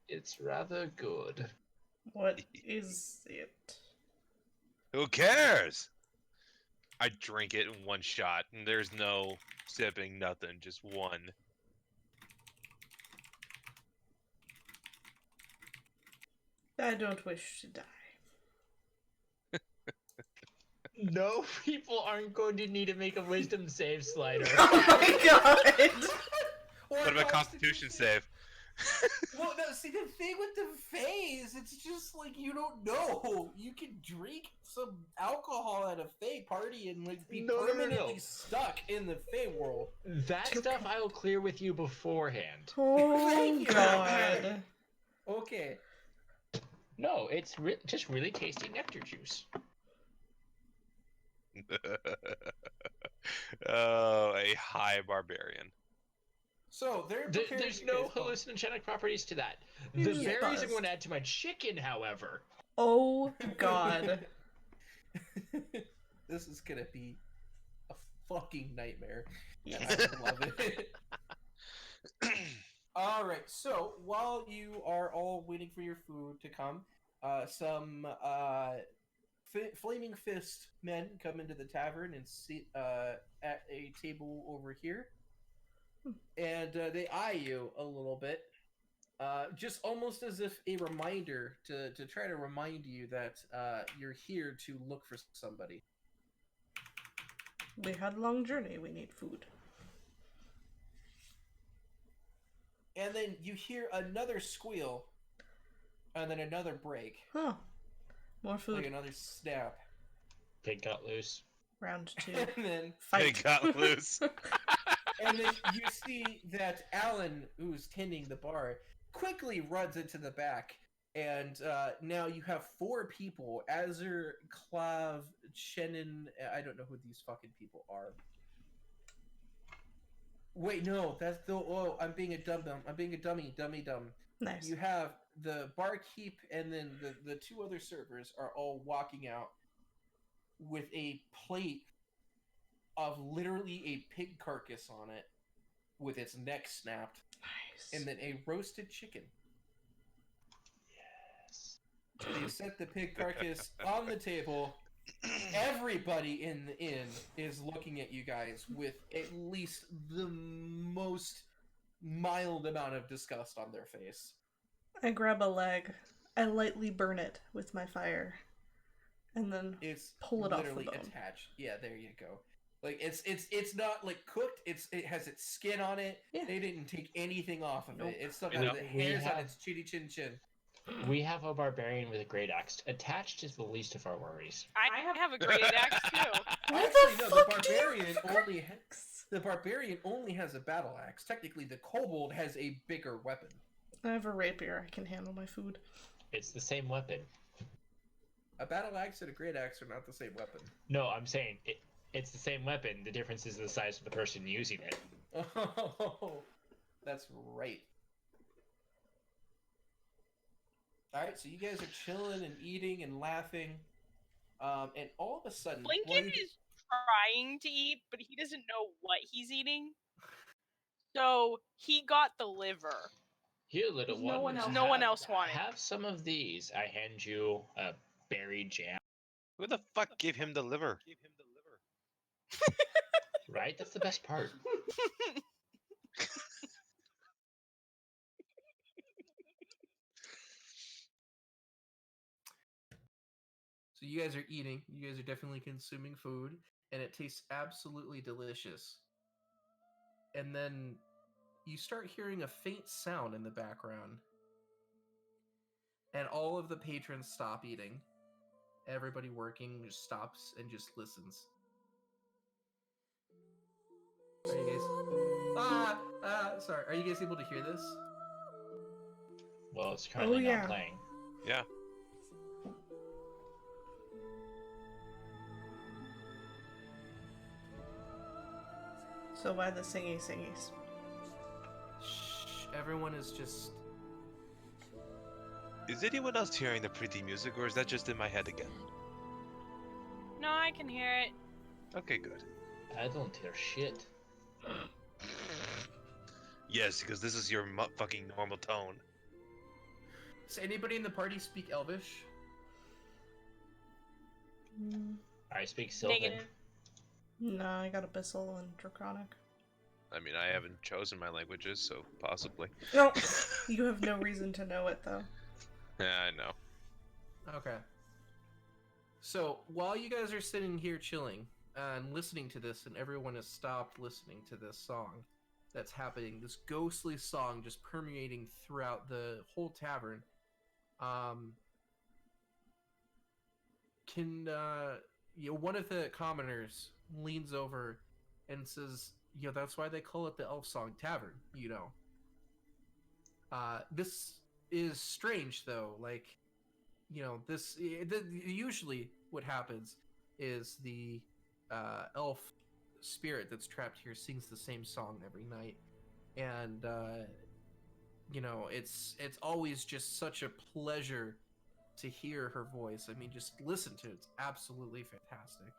It's rather good. What is it? Who cares? I drink it in one shot, and there's no sipping, nothing, just one. I don't wish to die. No, people aren't going to need to make a wisdom save, Slider. Oh my god! Or What about Constitution save? Well, no, see, the thing with the phase, it's just like you don't know. You can drink some alcohol at a Fae party and like be No. permanently stuck in the Fae world. That stuff I will clear with you beforehand. Oh Thank you. god. Okay. No, it's just really tasty nectar juice. Oh, a high barbarian. So There's no hallucinogenic properties to that. You The just berries I'm buzzed. going to add to my chicken, however. Oh god. This is gonna be a fucking nightmare. Yeah. I love it. All right. So while you are all waiting for your food to come, some flaming fist men come into the tavern and sit at a table over here, and they eye you a little bit, just almost as if a reminder to try to remind you that you're here to look for somebody. We had a long journey, we need food. And then you hear another squeal, and then another break, Huh. More food. like another snap, Pig got loose. Round 2. and then Fight. They got loose. and then you see that Alan, who's tending the bar, quickly runs into the back, and now you have 4 people: Azur, Clav, Shannon. I don't know who these fucking people are. Wait, no, that's the. Oh, I'm being a dumb. I'm being a dummy. Nice. You have the barkeep, and then the 2 other servers are all walking out with a plate of literally a pig carcass on it with its neck snapped, Nice. and then a roasted chicken. Yes. They set the pig carcass on the table. Everybody in the inn is looking at you guys with at least the most mild amount of disgust on their face. I grab a leg. I lightly burn it with my fire. And then It's pull it off the literally bone. attached. Yeah, there you go. Like it's not like cooked. It has its skin on it. Yeah. They didn't take anything off of Nope. it. It's still You got know, the we hairs on have- its chinny chin chin. We have a barbarian with a great axe. Attached is the least of our worries. I have a great axe too. Why Actually, the no. fuck do you The barbarian only has a battle axe. Technically, the kobold has a bigger weapon. I have a rapier. I can handle my food. It's the same weapon. A battle axe and a great axe are not the same weapon. No, I'm saying it's the same weapon. The difference is the size of the person using it. Oh, that's right. Alright, so you guys are chilling and eating and laughing. And all of a sudden... Blinken is trying to eat, but he doesn't know what he's eating. So he got the liver. Here, little No one. one else wanted. Have some of these. I hand you a berry jam. Who the fuck gave him the liver? Right? That's the best part. So you guys are eating. You guys are definitely consuming food. And it tastes absolutely delicious. And then you start hearing a faint sound in the background. And all of the patrons stop eating. Everybody working just stops and just listens. Are you guys... sorry. Are you guys able to hear this? Well, it's currently yeah. not playing. Yeah. So why the singies? Shh. Everyone is just... Is anyone else hearing the pretty music, or is that just in my head again? No, I can hear it. Okay, good. I don't hear shit. Yes, because this is your fucking normal tone. Does anybody in the party speak Elvish? I speak Sylvan. Negative. No, I got Abyssal and Draconic. I mean, I haven't chosen my languages, so possibly. No, you have no reason to know it, though. Yeah, I know. Okay. So, while you guys are sitting here chilling and listening to this, and everyone has stopped listening to this song that's happening, this ghostly song just permeating throughout the whole tavern, one of the commoners leans over and says, that's why they call it the Elf Song Tavern, This is strange, though. Like, usually what happens is the elf spirit that's trapped here sings the same song every night, and it's always just such a pleasure to hear her voice. I mean, just listen to it. It's absolutely fantastic.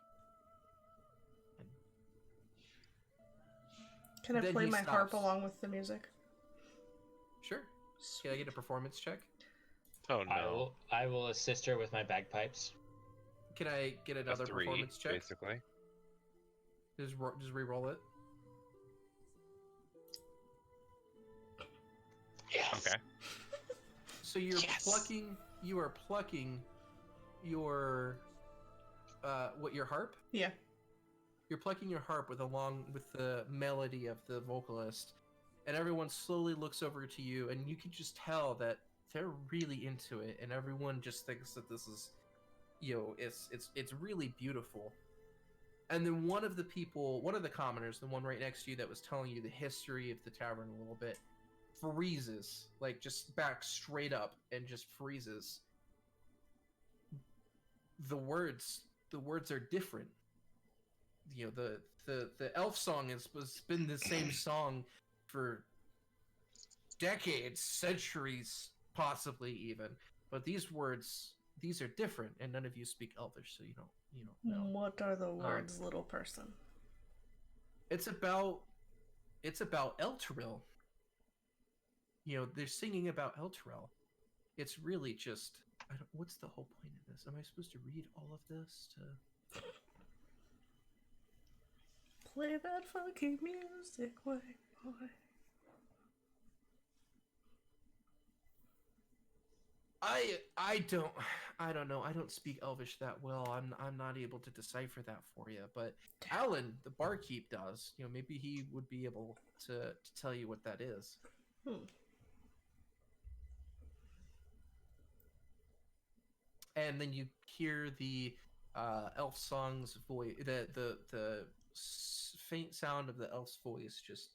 Can I Then play he my harp stops. along with the music? Sure. Can I get a performance check? Oh no. I will assist her with my bagpipes. Can I get another A 3, performance check? basically. Just re-roll it. Yes. Okay. So you are plucking your your harp? Yeah. You're plucking your harp along with the melody of the vocalist, and everyone slowly looks over to you, and you can just tell that they're really into it, and everyone just thinks that this is, it's really beautiful. And then one of the commoners, the one right next to you that was telling you the history of the tavern a little bit, freezes, like just back straight up and just freezes. The words are different. The elf song has been the same song for decades, centuries, possibly even. But these are different, and none of you speak Elvish, so you don't know. What are the words, little person? It's about Elturel. They're singing about Elturel. It's really just, what's the whole point of this? Am I supposed to read all of this to... Play that funky music, white boy. I don't know. I don't speak Elvish that well. I'm not able to decipher that for you. But Alan, the barkeep, does. Maybe he would be able to tell you what that is. And then you hear the elf song's voice, the faint sound of the elf's voice just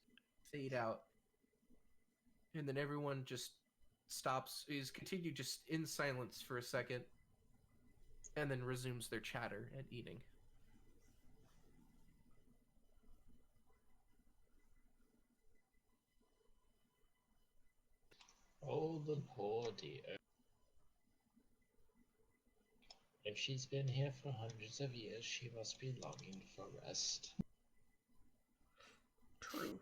fade out, and then everyone just stops, continue just in silence for a second, and then resumes their chatter and eating. Oh, the poor dear. If she's been here for hundreds of years, she must be longing for rest. True.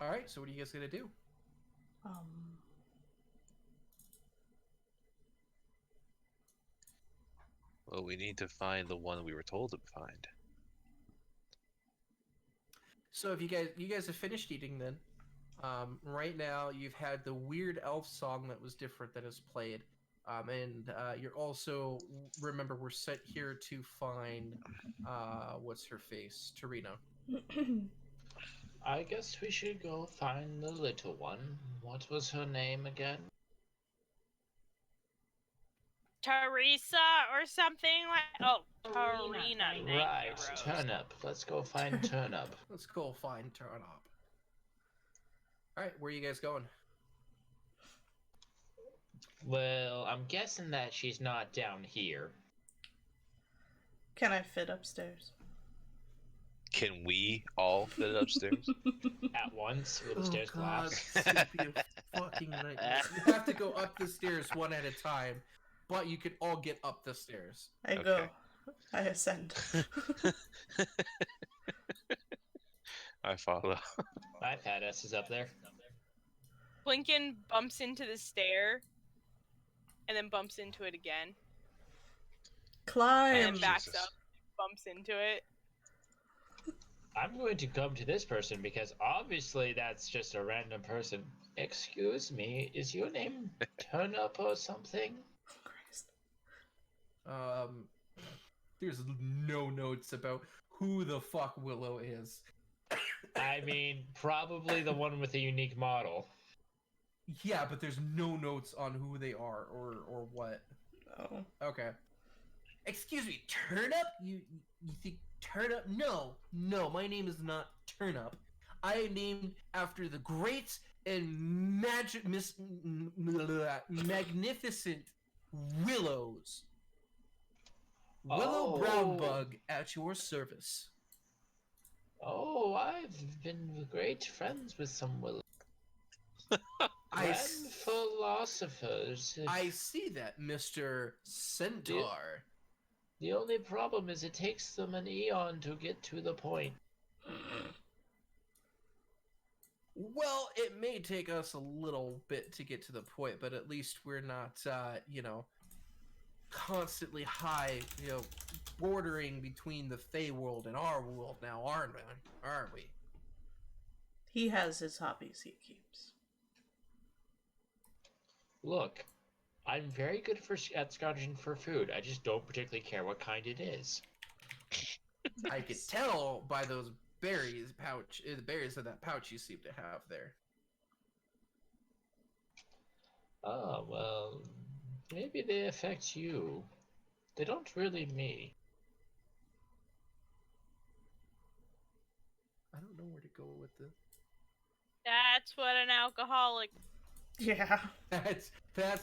All right, so what are you guys gonna do? Well, we need to find the one we were told to find. So if you guys have finished eating, then right now you've had the weird elf song that was different that is played, and you're also, remember, we're set here to find what's her face, Tarina. I guess we should go find the little one. What was her name again? Teresa or something like. Oh, Tarina. Thank Right, you, Rose. Turnip. Let's go find Turnip. Let's go find Turnip. All right, where are you guys going? Well, I'm guessing that she's not down here. Can I fit upstairs? Can we all fit upstairs? At once? Will the stairs collapse? This would be a fucking nightmare. You have to go up the stairs one at a time. but you can all get up the stairs. I go. I ascend. I follow. My badass is up there. Blinken bumps into the stair, and then bumps into it again, and Climb. then backs Jesus. up, bumps into it. I'm going to come to this person because obviously that's just a random person. Excuse me, is your name Turnip or something? Oh, Christ. There's no notes about who the fuck Willow is. I mean, probably the one with the unique model. Yeah, but there's no notes on who they are or what. Oh. Okay. Excuse me, Turnip? You think Turnip? No, my name is not Turnip. I am named after the great and magnificent Willows. Willow Brownbug at your service. Oh, I've been great friends with some Willow. Philosophers. I see that, Mr. Centaur. The only problem is it takes them an eon to get to the point. Well, it may take us a little bit to get to the point, but at least we're not, constantly high, bordering between the Fey world and our world now, aren't we? He has his hobbies he keeps. Look, I'm very good at scrounging for food. I just don't particularly care what kind it is. I could tell by those berries the berries in that pouch you seem to have there. Oh, well, maybe they affect you. They don't really me. I don't know where to go with this. That's what an alcoholic. Yeah. That's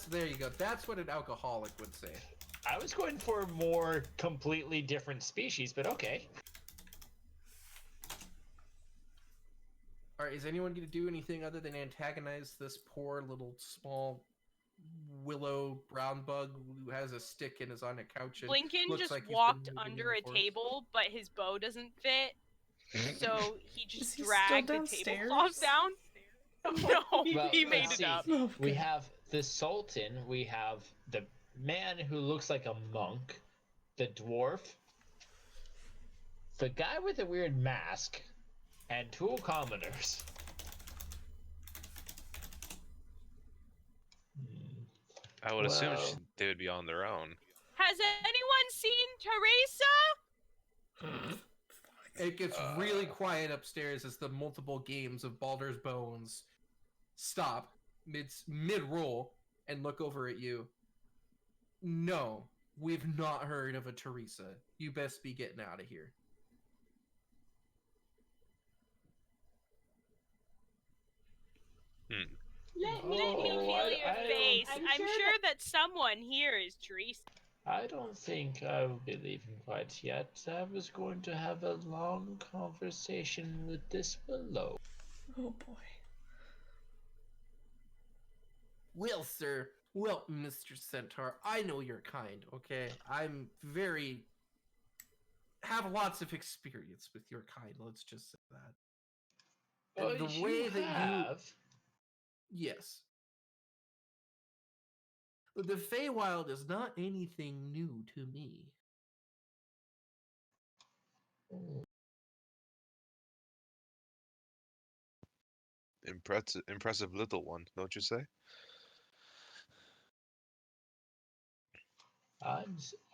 there you go. That's what an alcoholic would say. I was going for more completely different species, but okay. Alright, is anyone going to do anything other than antagonize this poor little small willow brown bug who has a stick and is on a couch? And Blinken looks just like he's been walked moving in under the a forest? table, but his bow doesn't fit, so he Is just he dragged still the downstairs? tablecloth down. No, Well, he made let's it see. up. We have the Sultan, we have the man who looks like a monk, the dwarf, the guy with the weird mask, and 2 commoners. I would assume Well- they would be on their own. Has anyone seen Teresa? It gets really quiet upstairs as the multiple games of Baldur's Bones stop mid-roll and look over at you. No, we've not heard of a Teresa. You best be getting out of here. Let me feel your face. I'm sure that someone here is Teresa. I don't think I will be leaving quite yet. I was going to have a long conversation with this Willow. Oh boy. Well, sir. Well, Mr. Centaur, I know you're kind, okay? I'm have lots of experience with your kind, let's just say that. And the way that have? Yes. The Feywild is not anything new to me. Impressive little one, don't you say?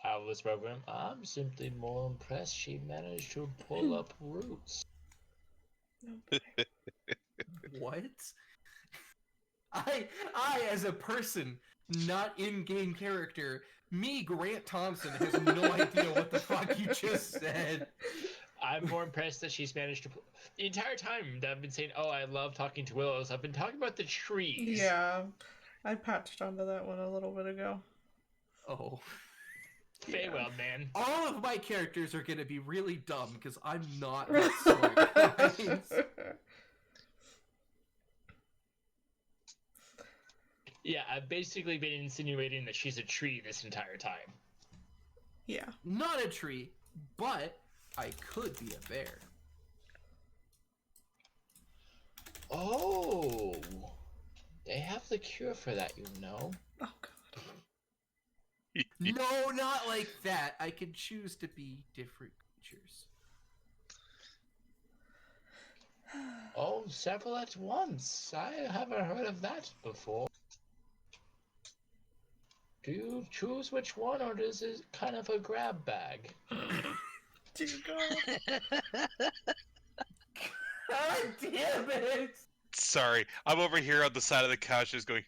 Alice program. I'm simply more impressed she managed to pull up roots. Oh boy. What? I as a person, not in-game character, me, Grant Thompson, has no idea what the fuck you just said. I'm more impressed that she's managed to. The entire time that I've been saying, "Oh, I love talking to willows," I've been talking about the trees. Yeah. I patched onto that one a little bit ago. Oh. Feywild, man. All of my characters are gonna be really dumb because I'm not that smart, guys. Yeah, I've basically been insinuating that she's a tree this entire time. Yeah. Not a tree, but I could be a bear. Oh, they have the cure for that, you know. Oh god. No, not like that. I can choose to be different creatures. Oh, several at once. I haven't heard of that before. Do you choose which one, or is it kind of a grab bag? Dear God. God damn it! Sorry, I'm over here on the side of the couch just going.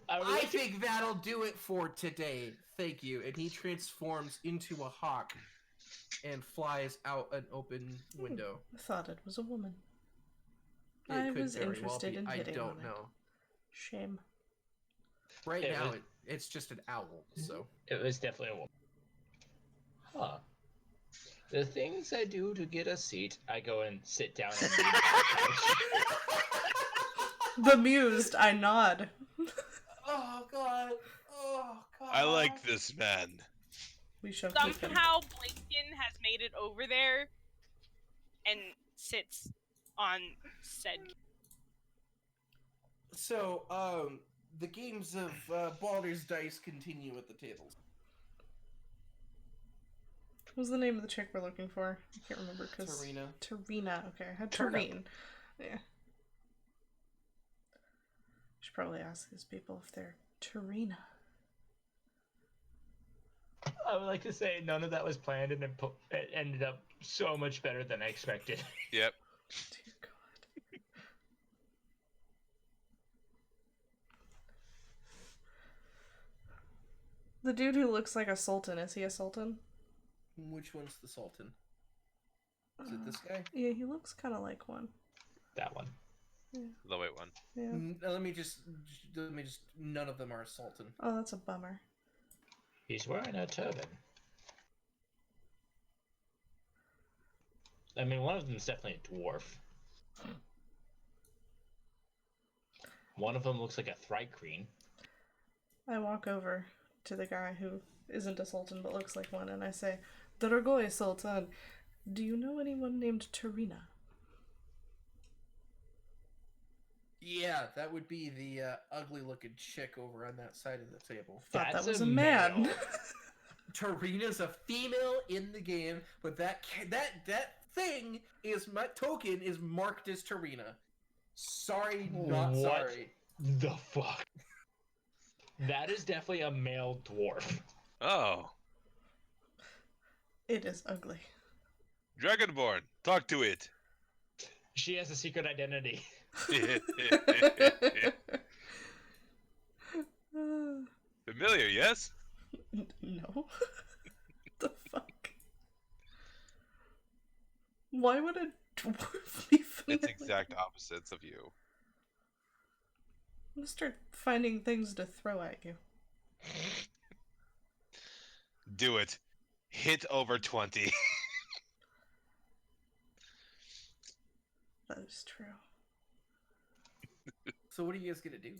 I think that'll do it for today. Thank you. And he transforms into a hawk and flies out an open window. I thought it was a woman. It I could was very well interested be. in I hitting don't on it. know. Shame. Right It now, was- it's just an owl. So It was definitely a woman. Huh. The things I do to get a seat, I go and sit down on the couch. Bemused, I nod. oh god, oh god. I like this man. We shall keep him. Somehow Blinken has made it over there and sits on said. So, the games of Baldur's Dice continue at the tables. What was the name of the chick we're looking for? I can't remember because Tarina. Tarina. Okay, I had Turnip. Tarine. Yeah. Should probably ask these people if they're Tarina. I would like to say none of that was planned, and it ended up so much better than I expected. Yep. Dear God. The dude who looks like a sultan, is he a sultan? Which one's the Sultan? Is it this guy? Yeah, he looks kind of like one. That one. The white one. Yeah. Let me just. None of them are a Sultan. Oh, that's a bummer. He's wearing a turban. I mean, one of them's definitely a dwarf. One of them looks like a Thrycreen. I walk over to the guy who isn't a sultan but looks like one, and I say, Dragoy Sultan, do you know anyone named Tarina? Yeah, that would be the ugly-looking chick over on that side of the table. Thought That's that was a a man. male. Tarina's a female in the game, but that thing is my token is marked as Tarina. Sorry, not What? sorry. The fuck? That is definitely a male dwarf. Oh, It is ugly. Dragonborn, talk to it. She has a secret identity. Familiar, yes? No. The fuck? Why would a dwarf be familiar? It's exact opposites of you. I'm gonna start finding things to throw at you. Do it. Hit over 20. That is true. So what are you guys gonna do?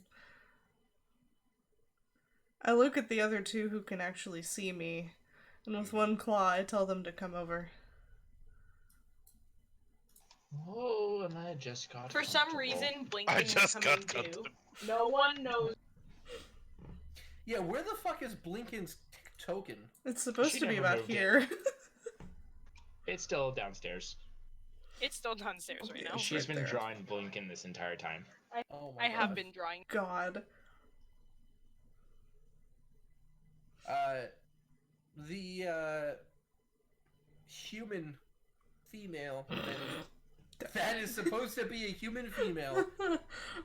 I look at the other two who can actually see me, and with one claw I tell them to come over. Oh, and I just got For some comfortable. reason, I Blinken is just coming got due. comfortable. No one knows. Yeah, where the fuck is Blinken's token? It's supposed She to be never about moved it. here. It's still downstairs. It's still downstairs right now. She's right been there. drawing Blinken this entire time. Oh my I have God. been drawing. God. The human female that is supposed to be a human female.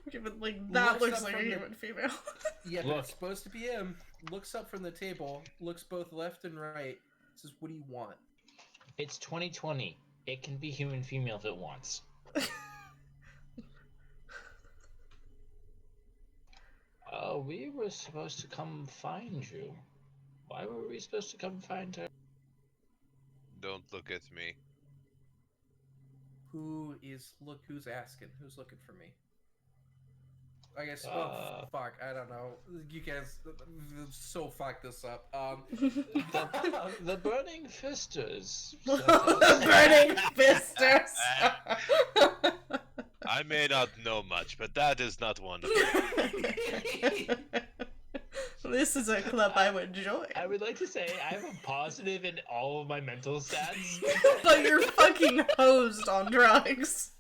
Okay, but like that Looks looks up like a from the- human female. Yeah, but Look. it's supposed to be him. Looks up from the table, looks both left and right. Says, "What do you want?" It's 2020. It can be human female if it wants. We were supposed to come find you. Why were we supposed to come find her? Don't look at me. Who's asking? Who's looking for me? I guess. Fuck. I don't know. You guys so fuck this up. The Burning Fisters. Burning Fisters. I may not know much, but that is not wonderful. This is a club I would join. I would like to say I have a positive in all of my mental stats. But you're fucking hosed on drugs.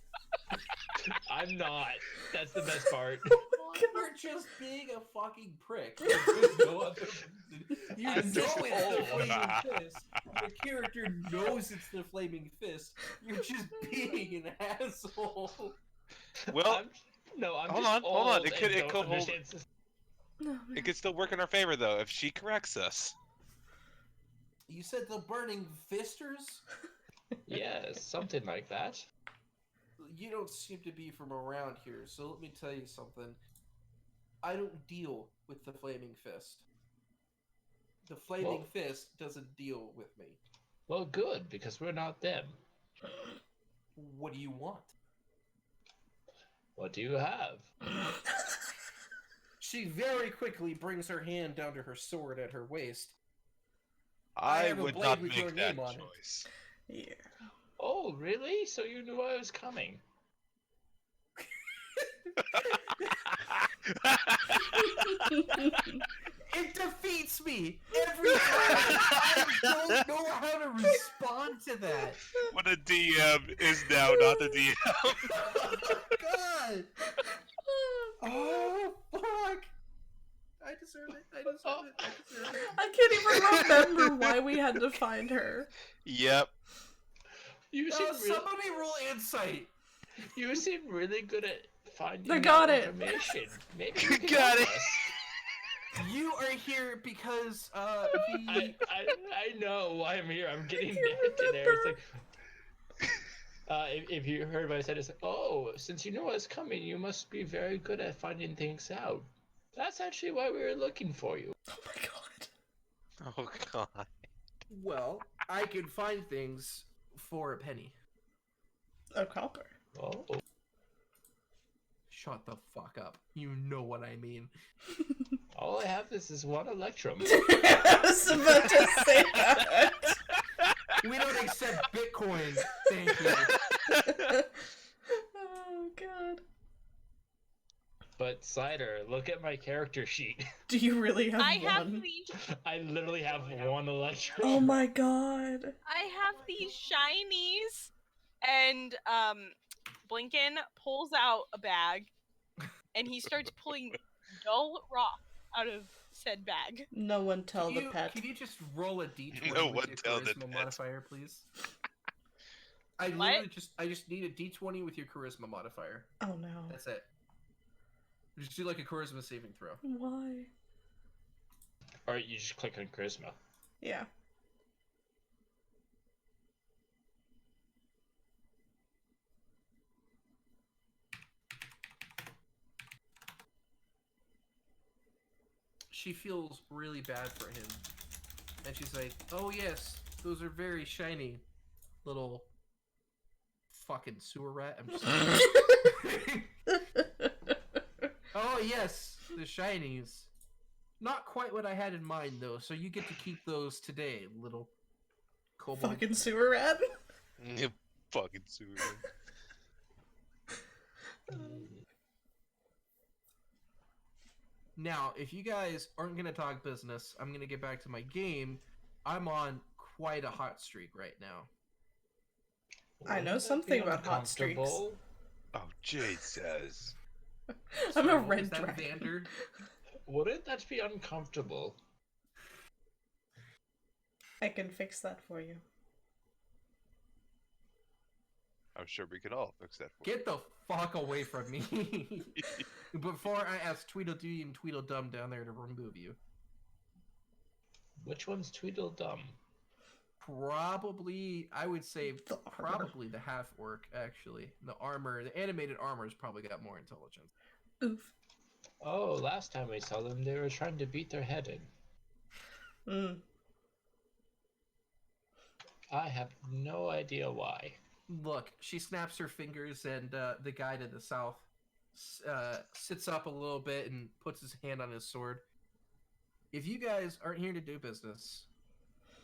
I'm not. That's the best part. You're just being a fucking prick. There's no other reason. You know I'm it's just the old. flaming fist. The character knows it's the flaming fist. You're just being an asshole. Well, I'm hold just on. old It and could don't hold. understand sys- It could still work in our favor though if she corrects us. You said the burning fisters? Yes, something like that. You don't seem to be from around here, so let me tell you something. I don't deal with the flaming fist. The flaming fist doesn't deal with me. Well, good, because we're not them. What do you want? What do you have? She very quickly brings her hand down to her sword at her waist. I have a would blade not with your make that name on it. choice. Yeah. Oh, really? So you knew I was coming? It defeats me every time. I don't know how to respond to that. What a DM is now not a DM. God. Oh fuck. I deserve it. I deserve it. I deserve it. I can't even remember why we had to find her. Yep. You seem really, Somebody roll insight. you seem really good at finding I got out it. information. Maybe you can Got help it. us. You are here because I know why I'm here. I'm getting into there. It's like, if you heard what I said, it's like, oh, since you knew I was coming, you must be very good at finding things out. That's actually why we were looking for you. Oh my god. Oh god. well, I can find things for a penny. A copper. Oh, Shut the fuck up. You know what I mean. all I have is one electrum. I was about to say that. We don't accept Bitcoin. Thank you. Oh god. But Cider, look at my character sheet. Do you really have I one? have these. I literally have one electrum. Oh my god. I have these shinies, and Blinken pulls out a bag, and he starts pulling dull rock out of said bag. No one tell the pet. Can you just roll a d20 No with one your tell the charisma pet. modifier, please? I What? literally I just need a d20 with your charisma modifier. Oh no. That's it. Just do like a charisma saving throw. Why? Or you just click on charisma. Yeah. She feels really bad for him. And she's like, oh yes, those are very shiny little fucking sewer rat. I'm just Oh yes, the shinies. Not quite what I had in mind though, so you get to keep those today, little kobold. Fucking sewer rat. You fucking sewer. Now, if you guys aren't gonna talk business, I'm gonna get back to my game. I'm on quite a hot streak right now. I know Wouldn't that something be about hot streaks. uncomfortable? Oh, Jade says. I'm a Sorry, what red was that, dragon. Vander? Wouldn't that be uncomfortable? I can fix that for you. I'm sure we could all fix that for you. Get the fuck away from me. Before I ask Tweedledee and Tweedledum down there to remove you. Which one's Tweedledum? Probably, I would say, The armor. probably the half-orc, actually. The armor, the animated armor's probably got more intelligence. Oof. Oh, last time we saw them, they were trying to beat their head in. Mm. I have no idea why. Look, she snaps her fingers, and the guy to the south sits up a little bit and puts his hand on his sword. If you guys aren't here to do business,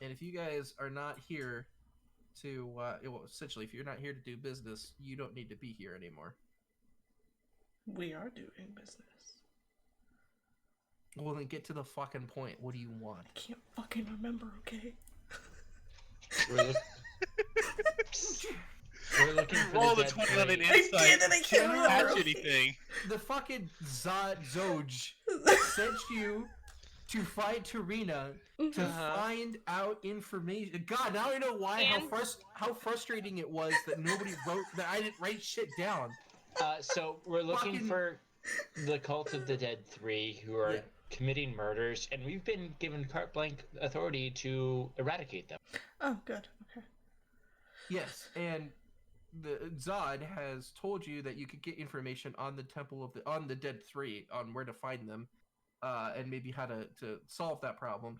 and if you guys are not here to, well, essentially, if you're not here to do business, you don't need to be here anymore. We are doing business. Well, then get to the fucking point. What do you want? I can't fucking remember, okay? We're looking for Roll the the dead 20 on an three. I insight. did, and I can't remember. Catch anything. The fucking Zoj sent you to fight Tarina to find out information. God, now I know why how frustrating it was that nobody wrote that I didn't write shit down. So we're looking Fucking- for the cult of the dead three who are committing murders, and we've been given carte blanche authority to eradicate them. Oh, good. Okay. Yes, and the Zod has told you that you could get information on the temple of the dead three, on where to find them, and maybe how to solve that problem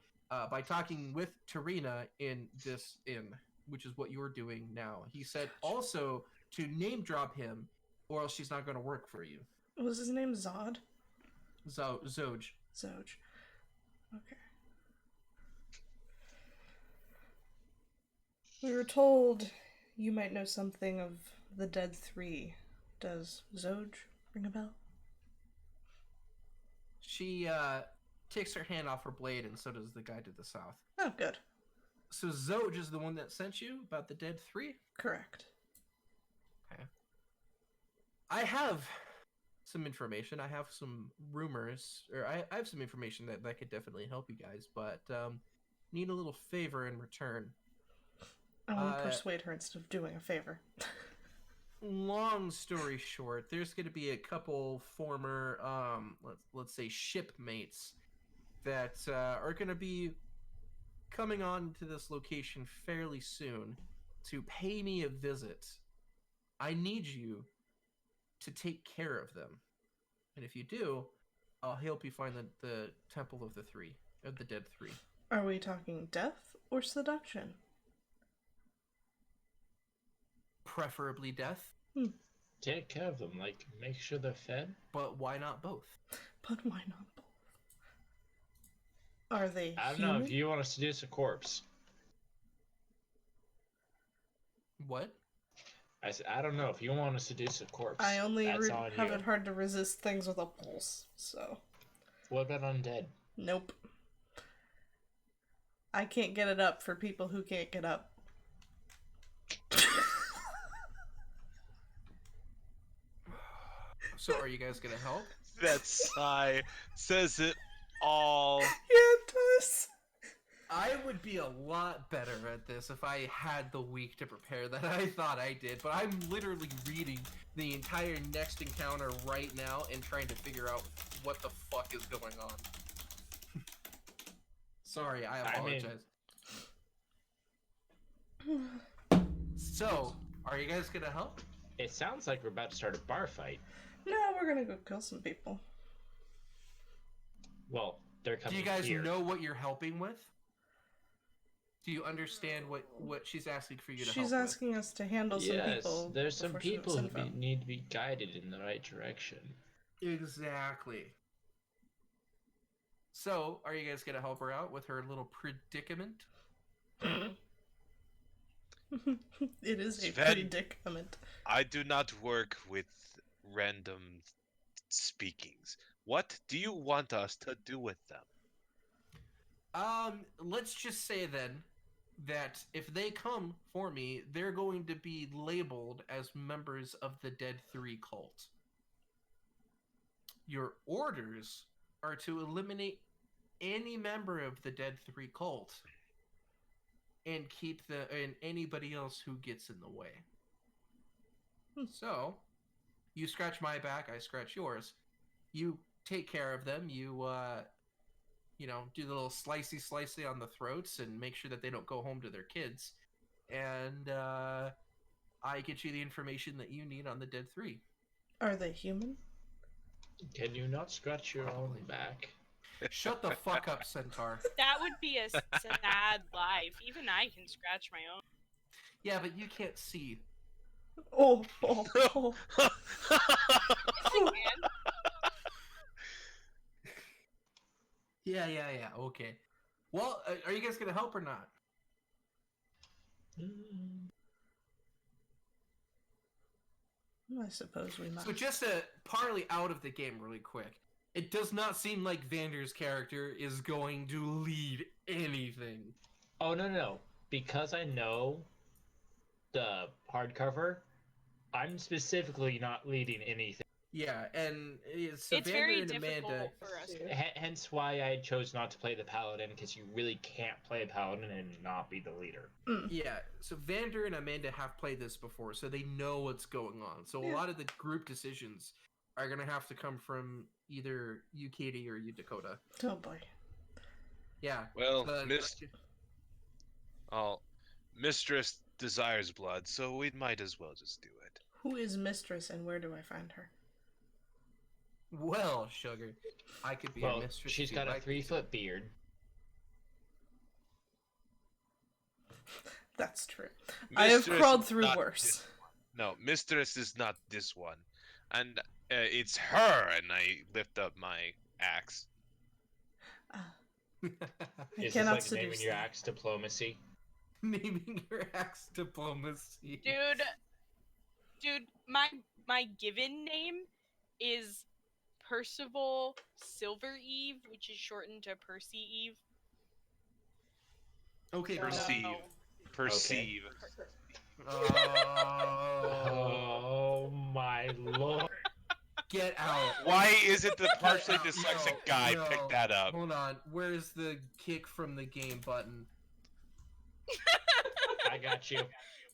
by talking with Tarina in this inn, which is what you're doing now. He said also to name drop him, or else she's not going to work for you. Was his name Zod? Zoj. Zoj. Okay. We were told you might know something of the dead three. Does Zoj ring a bell? She takes her hand off her blade, and so does the guy to the south. Oh, good. So Zoj is the one that sent you about the dead three? Correct. Okay. I have some information. I have some rumors, or I have some information that could definitely help you guys, but need a little favor in return. I want to persuade her instead of doing a favor. Long story short, there's going to be a couple former, let's say, shipmates that are going to be coming on to this location fairly soon to pay me a visit. I need you to take care of them, and if you do, I'll help you find the temple of the dead three. Are we talking death or seduction? Preferably death. Take care of them, like make sure they're fed. But why not both? But why not both? Are they I don't human? know if you want to seduce a corpse. What? I said, I don't know if you want to seduce a corpse. I only That's on have you. it hard to resist things with a pulse, so... What about undead? Nope. I can't get it up for people who can't get up. So are you guys gonna help? That sigh says it all. Yeah, it does. I would be a lot better at this if I had the week to prepare that I thought I did, but I'm literally reading the entire next encounter right now and trying to figure out what the fuck is going on. Sorry, I apologize. So, are you guys gonna help? It sounds like we're about to start a bar fight. No, we're gonna go kill some people. Well, they're Do coming you guys here. know what you're helping with? Do you understand what she's asking for you to help She's asking us to handle some Yes, people. there's some before she people gets who info. need to be guided in the right direction. with? Exactly. So, are you guys gonna help her out with her little predicament? It is a Sven. predicament. I do not work with random speakings. What do you want us to do with them? Let's just say then that if they come for me, they're going to be labeled as members of the Dead 3 cult. Your orders are to eliminate any member of the Dead 3 cult and keep and anybody else who gets in the way. So, you scratch my back, I scratch yours. You take care of them, you do the little slicey on the throats and make sure that they don't go home to their kids. And I get you the information that you need on the Dead 3. Are they human? Can you not scratch your Probably. own back? Shut the fuck up, Centaur. That would be a sad life. Even I can scratch my own. Yeah, but you can't see. Oh, oh, oh. Man. Yeah. Okay. Well, are you guys gonna help or not? I suppose we must. So just to parley out of the game really quick, it does not seem like Vander's character is going to lead anything. Oh, no. Because I know the hardcover, I'm specifically not leading anything. Yeah, and It's Vander very and difficult Amanda. for us. Hence why I chose not to play the Paladin, because you really can't play a Paladin and not be the leader. Yeah, so Vander and Amanda have played this before, so they know what's going on. So a lot of the group decisions are going to have to come from either you, Katie, or you, Dakota. Oh boy. Yeah. Well, Mistress desires blood, so we might as well just do it. Who is Mistress and where do I find her? Well, sugar, I could be a mistress. She's got a 3-foot beard. That's true. I have Mistress crawled is through not worse. this one. No, Mistress is not this one. And it's her, and I lift up my axe. I Is this cannot like seduce naming your thee. axe diplomacy? Naming your axe diplomacy. Dude, my given name is Percival Silver Eve, which is shortened to Percy Eve. Okay, Perceive. Oh my lord. Get out. Why is it the partially dyslexic guy picked that up? Hold on. Where's the kick from the game button? I got you.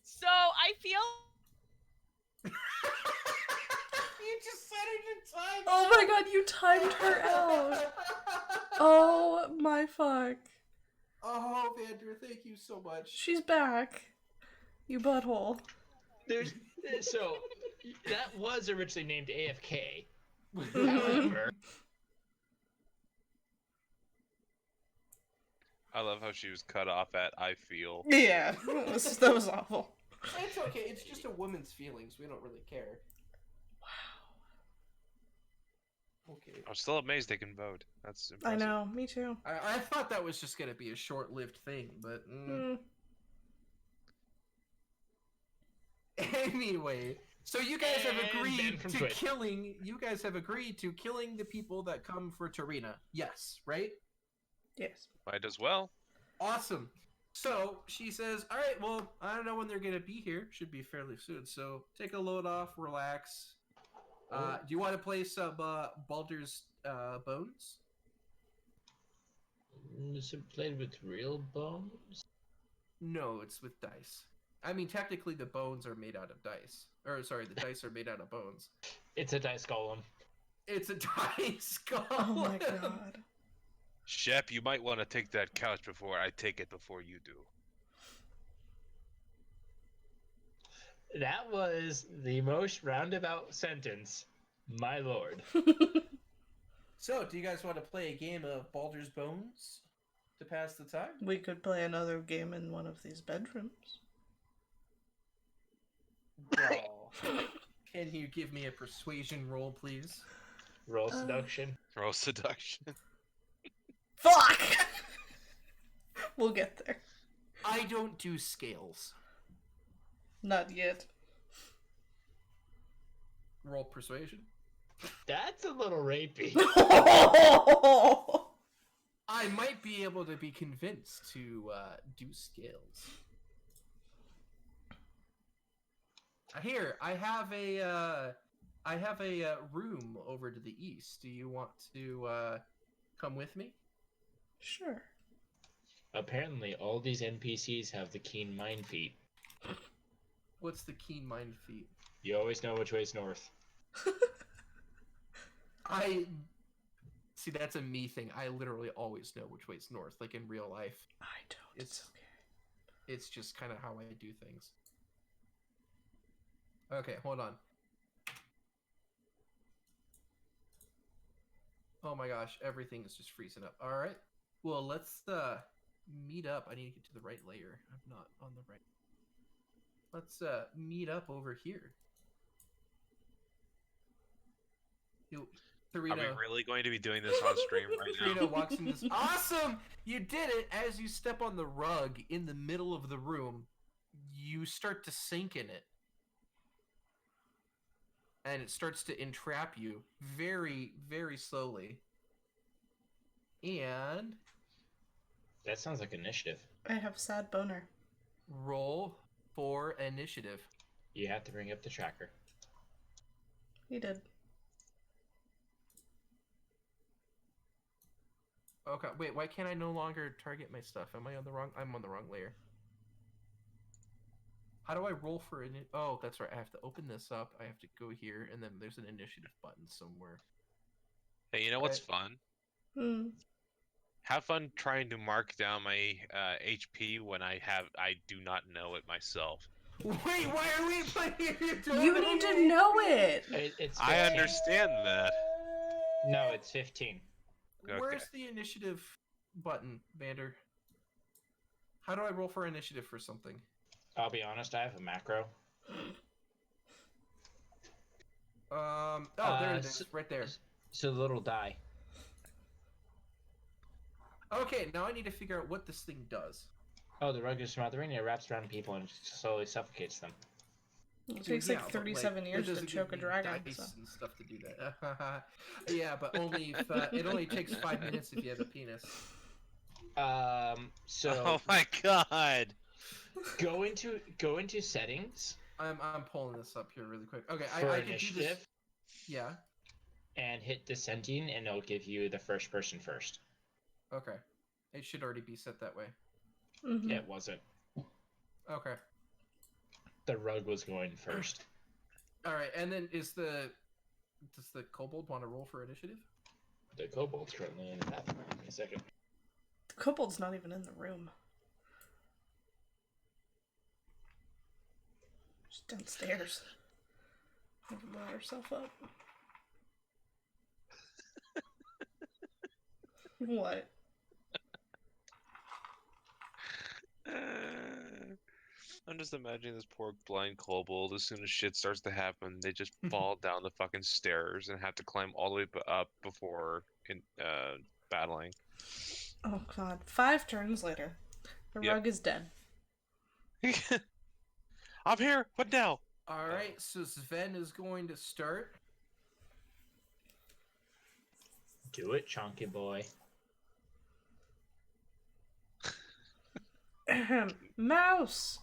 So I feel You just said it in time. Oh my god, you timed her out. Oh my fuck. Oh, Vander, thank you so much. She's back. You butthole. So that was originally named AFK. However, I love how she was cut off at I feel. Yeah, that was awful. It's okay. It's just a woman's feelings. We don't really care. Wow. Okay. I'm still amazed they can vote. That's I impressive. know, me too. I thought that was just gonna be a short-lived thing, but anyway. So you guys have agreed to killing. You guys have agreed to killing the people that come for Tarina. Yes, right? Yes. Might as well. Awesome. So she says, "All right. Well, I don't know when they're gonna be here. Should be fairly soon. So take a load off, relax. Do you want to play some Baldur's Bones? is it played with real bones? No, it's with dice. I mean, technically, the bones are made out of dice. Or sorry, the dice are made out of bones. It's a dice golem. It's a dice golem. Oh my god. Shep, you might want to take that couch before I take it before you do. That was the most roundabout sentence, my lord. So, do you guys want to play a game of Baldur's Bones to pass the time? We could play another game in one of these bedrooms. Well, can you give me a persuasion roll, please? Roll seduction. Roll seduction. Fuck! We'll get there. I don't do scales. Not yet. Roll persuasion. That's a little rapey. I might be able to be convinced to do scales. Here, I have a room over to the east. Do you want to come with me? Sure. Apparently, all these NPCs have the keen mind feat. What's the keen mind feat? You always know which way's north. I see. That's a me thing. I literally always know which way's north, like in real life. I don't. It's okay. It's just kind of how I do things. Okay, hold on. Oh my gosh, everything is just freezing up. All right. Well, let's meet up. I need to get to the right layer. I'm not on the right. let's meet up over here. Are we really going to be doing this on stream right now? Tarina walks in this. Awesome! You did it! As you step on the rug in the middle of the room, you start to sink in it. And it starts to entrap you very, very slowly. And... That sounds like initiative. I have sad boner. roll for initiative. You have to bring up the tracker. He did. Okay, wait, why can't I no longer target my stuff? Am I on the wrong... I'm on the wrong layer. How do I roll for oh, that's right. I have to open this up. I have to go here, and then there's an initiative button somewhere. Hey, you know what's fun? Have fun trying to mark down my HP when I do not know it myself. Wait, why are we playing it? You need to know it! It's 15. I understand that. No, it's 15. Okay. Where's the initiative button, Vander? How do I roll for initiative for something? I'll be honest, I have a macro. Oh, there it is, right there. So the little die. Okay, now I need to figure out what this thing does. Oh, the rug is smothering. It wraps around people and slowly suffocates them. It takes Yeah, like but, 37 years to choke a dragon. Dice So. and stuff to do that. Yeah, but only if it only takes 5 minutes if you have a penis. So Oh my god! go into settings. I'm pulling this up here really quick. Okay, for I can do initiative, this. Yeah. and hit descending, and it'll give you the first person first. Okay. It should already be set that way. Mm-hmm. Yeah, it wasn't. Okay. The rug was going first. All right, and then does the kobold want to roll for initiative? The kobold's currently in the bathroom. Give me a second. The kobold's not even in the room. She's downstairs. I can blow herself up. What? I'm just imagining this poor blind kobold. As soon as shit starts to happen, they just fall down the fucking stairs and have to climb all the way up before battling. Oh god. 5 turns later. The rug is dead. I'm here. What now? All right, so Sven is going to start. Do it, chunky boy. Mouse!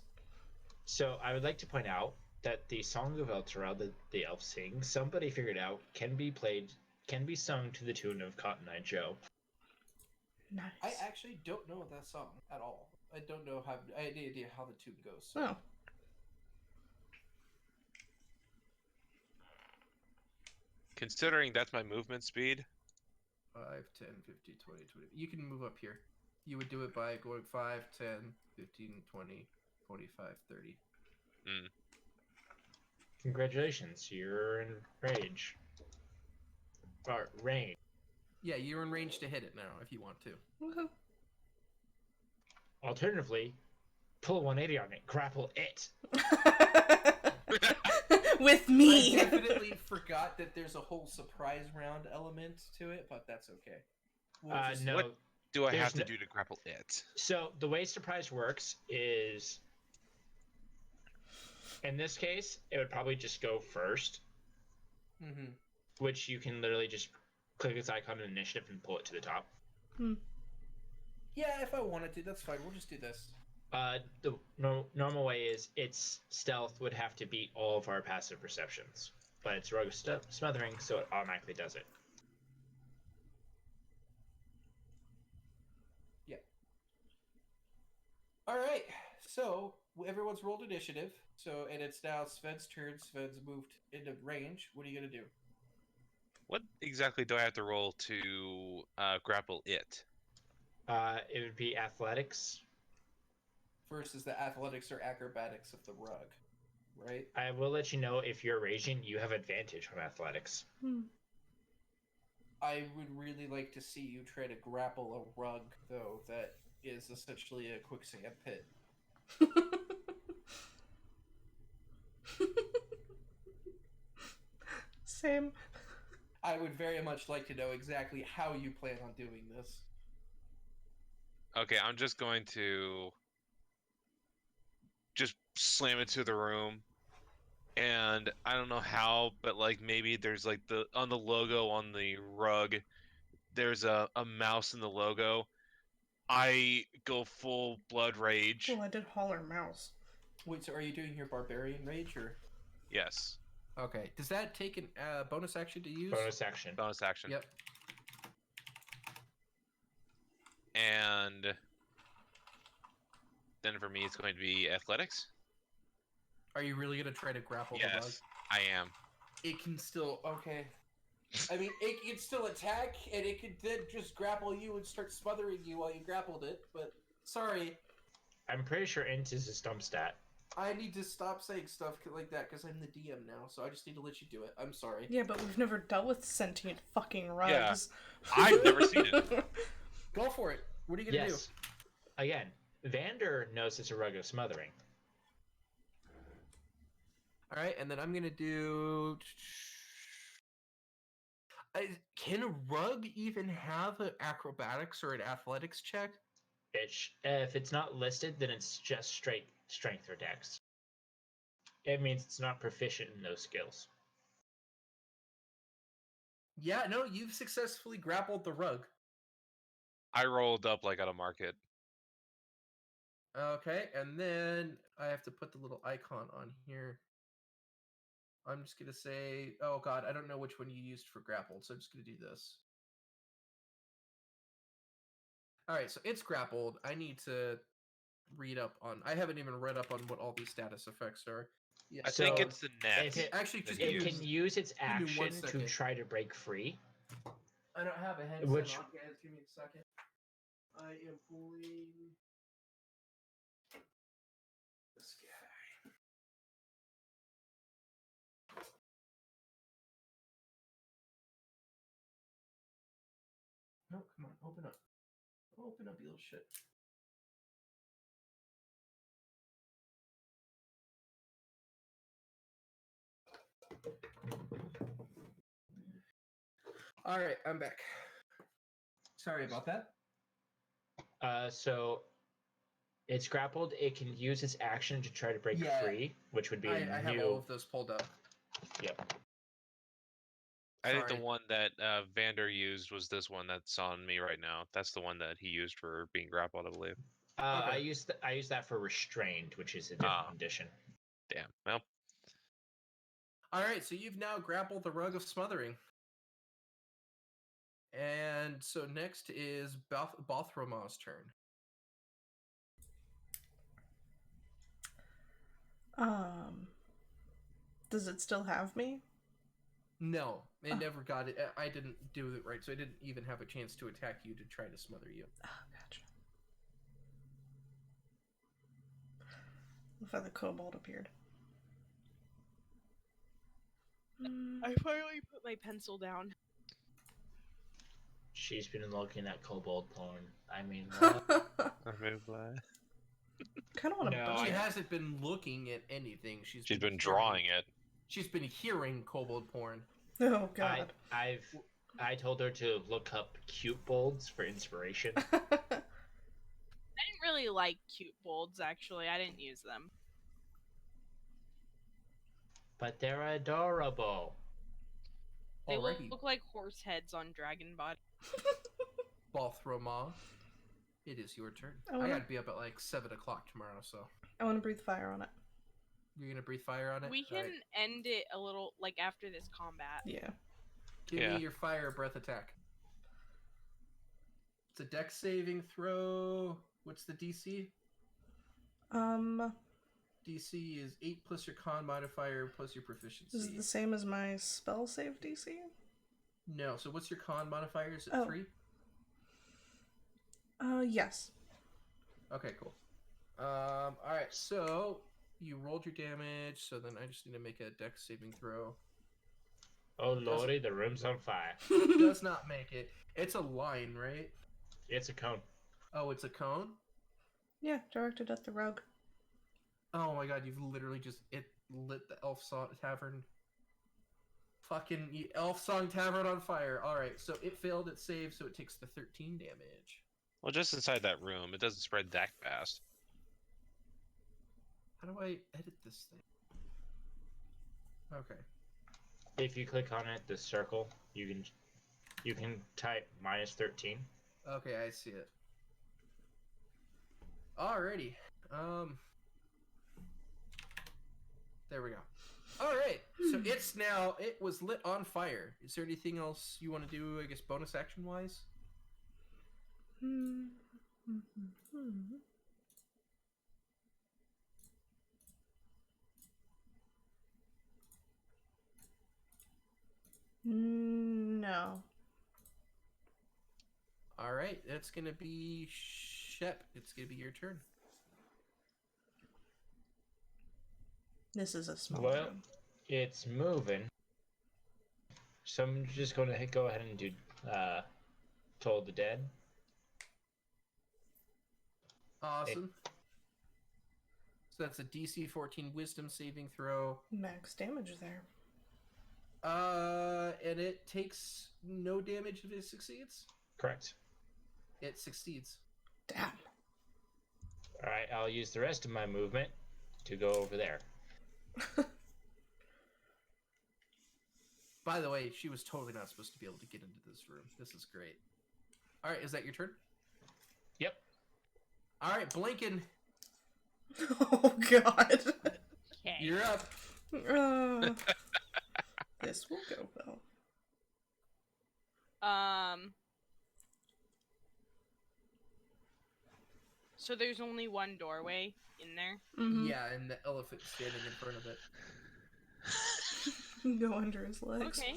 So I would like to point out that the Song of Elturel that the elf sing, somebody figured out can be sung to the tune of Cotton Eye Joe. Nice. I actually don't know that song at all. I don't know how. I have no idea how the tune goes. Oh. Considering that's my movement speed. 5, 10, 15, 20, 20. You can move up here. You would do it by going 5, 10, 15, 20, 25, 30. Congratulations, you're in rage. Or range. Yeah, you're in range to hit it now if you want to. Woohoo. Alternatively, pull a 180 on it, grapple it. With me! I definitely forgot that there's a whole surprise round element to it, but that's okay. We'll just... No. What do I have to no... do to grapple it? So the way surprise works is, in this case, it would probably just go first. Mm-hmm. Which you can literally just click its icon in initiative and pull it to the top. Yeah, if I wanted to, that's fine. We'll just do this. The normal way is its stealth would have to beat all of our passive perceptions, but it's rogue smothering, so it automatically does it. Yeah. All right. So everyone's rolled initiative. So and it's now Sven's turn. Sven's moved into range. What are you gonna do? What exactly do I have to roll to grapple it? It would be athletics. Versus the athletics or acrobatics of the rug, right? I will let you know if you're raging, you have advantage on athletics. I would really like to see you try to grapple a rug, though, that is essentially a quicksand pit. Same. I would very much like to know exactly how you plan on doing this. Okay, I'm just going to just slam it to the room. And I don't know how, but like maybe there's like on the logo on the rug, there's a mouse in the logo. I go full blood rage. Well, I did holler mouse. Wait, so are you doing your barbarian rage or? Yes. Okay. Does that take a bonus action to use? Bonus action. Bonus action. Yep. And then for me, it's going to be athletics. Are you really gonna try to grapple the bug? Yes, I am. It can still okay. I mean, it can still attack, and it could then just grapple you and start smothering you while you grappled it. But sorry, I'm pretty sure int is a stump stat. I need to stop saying stuff like that because I'm the DM now. So I just need to let you do it. I'm sorry. Yeah, but we've never dealt with sentient fucking rugs. Yeah. I've never seen it. Go for it. What are you gonna do? Again, Vander knows it's a rug of smothering. All right, and then I'm gonna do. Can a rug even have an acrobatics or an athletics check? If it's not listed, then it's just straight strength or dex. It means it's not proficient in those skills. Yeah, no, you've successfully grappled the rug. I rolled up like at a market. Okay, and then I have to put the little icon on here. I'm just gonna say, oh god, I don't know which one you used for grappled, so I'm just gonna do this. Alright, so it's grappled. I need to read up on. I haven't even read up on what all these status effects are. Yeah, I think So, it's the net. if it- actually just that It give me. can use its give me 1 action to second. try to break free. I don't have a headset Which- on, guys. Give me a second. I am pulling this guy. No, come on, open up. Open up, you little shit. Alright, I'm back. Sorry about that. So it's grappled. It can use its action to try to break Yeah, free, which would be I a have new. all of those pulled up. Yep. I think the Sorry. one that Vander used was this one that's on me right now. That's the one that he used for being grappled, I believe. I Okay. use that for restrained, which is a different Ah. condition. Damn. Well, Alright, so you've now grappled the rug of smothering. And so next is Bothroma's turn. Does it still have me? No, it Oh. never got it. I didn't do it right, so I didn't even have a chance to attack you to try to smother you. Oh, gotcha. If the kobold appeared. I finally put my pencil down. She's been looking at kobold porn. I mean, what? I'm very glad. Kind of want to No, buy She it. hasn't been looking at anything. She's been drawing it. She's been hearing kobold porn. Oh god. I told her to look up cute bolds for inspiration. I didn't really like cute bolds, actually. I didn't use them. But they're adorable. They Alrighty, look like horse heads on dragon body. Bothroma, it is your turn. I I wanna- gotta be up at like 7 o'clock tomorrow, so I want to breathe fire on it. you're gonna breathe fire on it. We can Alright. end it a little, like, after this combat. Yeah. Give Yeah. me your fire breath attack. It's a dex saving throw. What's the DC? DC is 8 plus your con modifier plus your proficiency. Is it the same as my spell save DC? No, so what's your con modifier? Is it Oh. 3? Yes. Okay, cool. Alright, so you rolled your damage, so then I just need to make a dex saving throw. Oh lordy, the room's on fire. Does not make it. It's a line, right? It's a cone. Oh, it's a cone? Yeah, directed at the rogue. Oh my god, you've literally just lit the Elf Tavern Fucking Elf Song Tavern on fire. Alright, so it failed its save, so it takes the 13 damage. Well, just inside that room. It doesn't spread that fast. How do I edit this thing? Okay. If you click on it, the circle, you can type -13. Okay, I see it. Alrighty. There we go. Alright, so it was lit on fire. Is there anything else you want to do, I guess, bonus action wise? No. Alright, that's gonna be Shep. It's gonna be your turn. This is a small Well, room. it's moving. So I'm just going to go ahead and do Toll the Dead. Awesome. So that's a DC 14 Wisdom saving throw. Max damage there. And it takes no damage if it succeeds? Correct. It succeeds. Damn. Alright, I'll use the rest of my movement to go over there. By the way, she was totally not supposed to be able to get into this room. This is great. Alright, is that your turn? Yep. Alright, Blinken, Oh god. Okay. you're up. This will go well. So there's only one doorway in there. Mhm. Yeah, and the elephant standing in front of it. Go under his legs. Okay.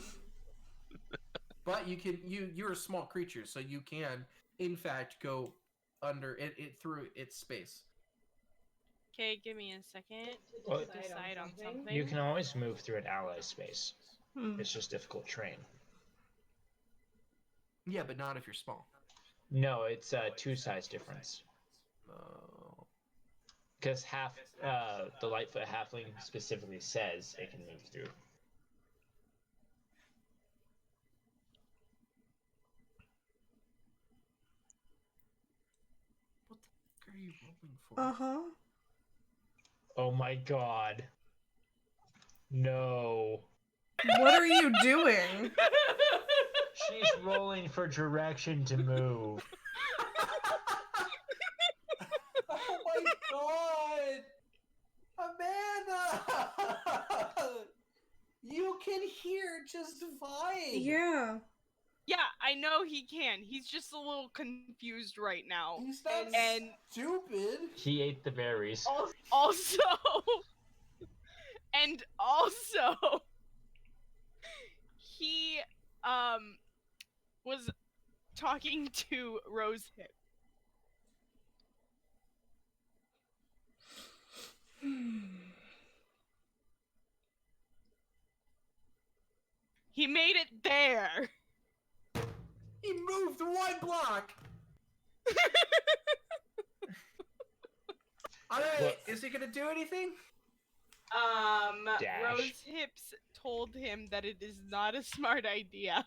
But you're a small creature, so you can, in fact, go under it through its space. Okay, give me a second to Well, decide on something. You can always move through an ally space. Hmm. It's just difficult terrain. Yeah, but not if you're small. No, it's a 2 size difference. Oh. Because the Lightfoot Halfling specifically says it can move through. What the fuck are you rolling for? Uh-huh. Oh my god. No. What are you doing? She's rolling for direction to move. Oh my god! Amanda! You can hear just fine! Yeah. Yeah, I know he can. He's just a little confused right now. He's not And stupid! He ate the berries. also, and also, he was talking to Rosehip. He made it there. He moved 1 block! Alright, What? is he gonna do anything? Dash. Rosehips told him that it is not a smart idea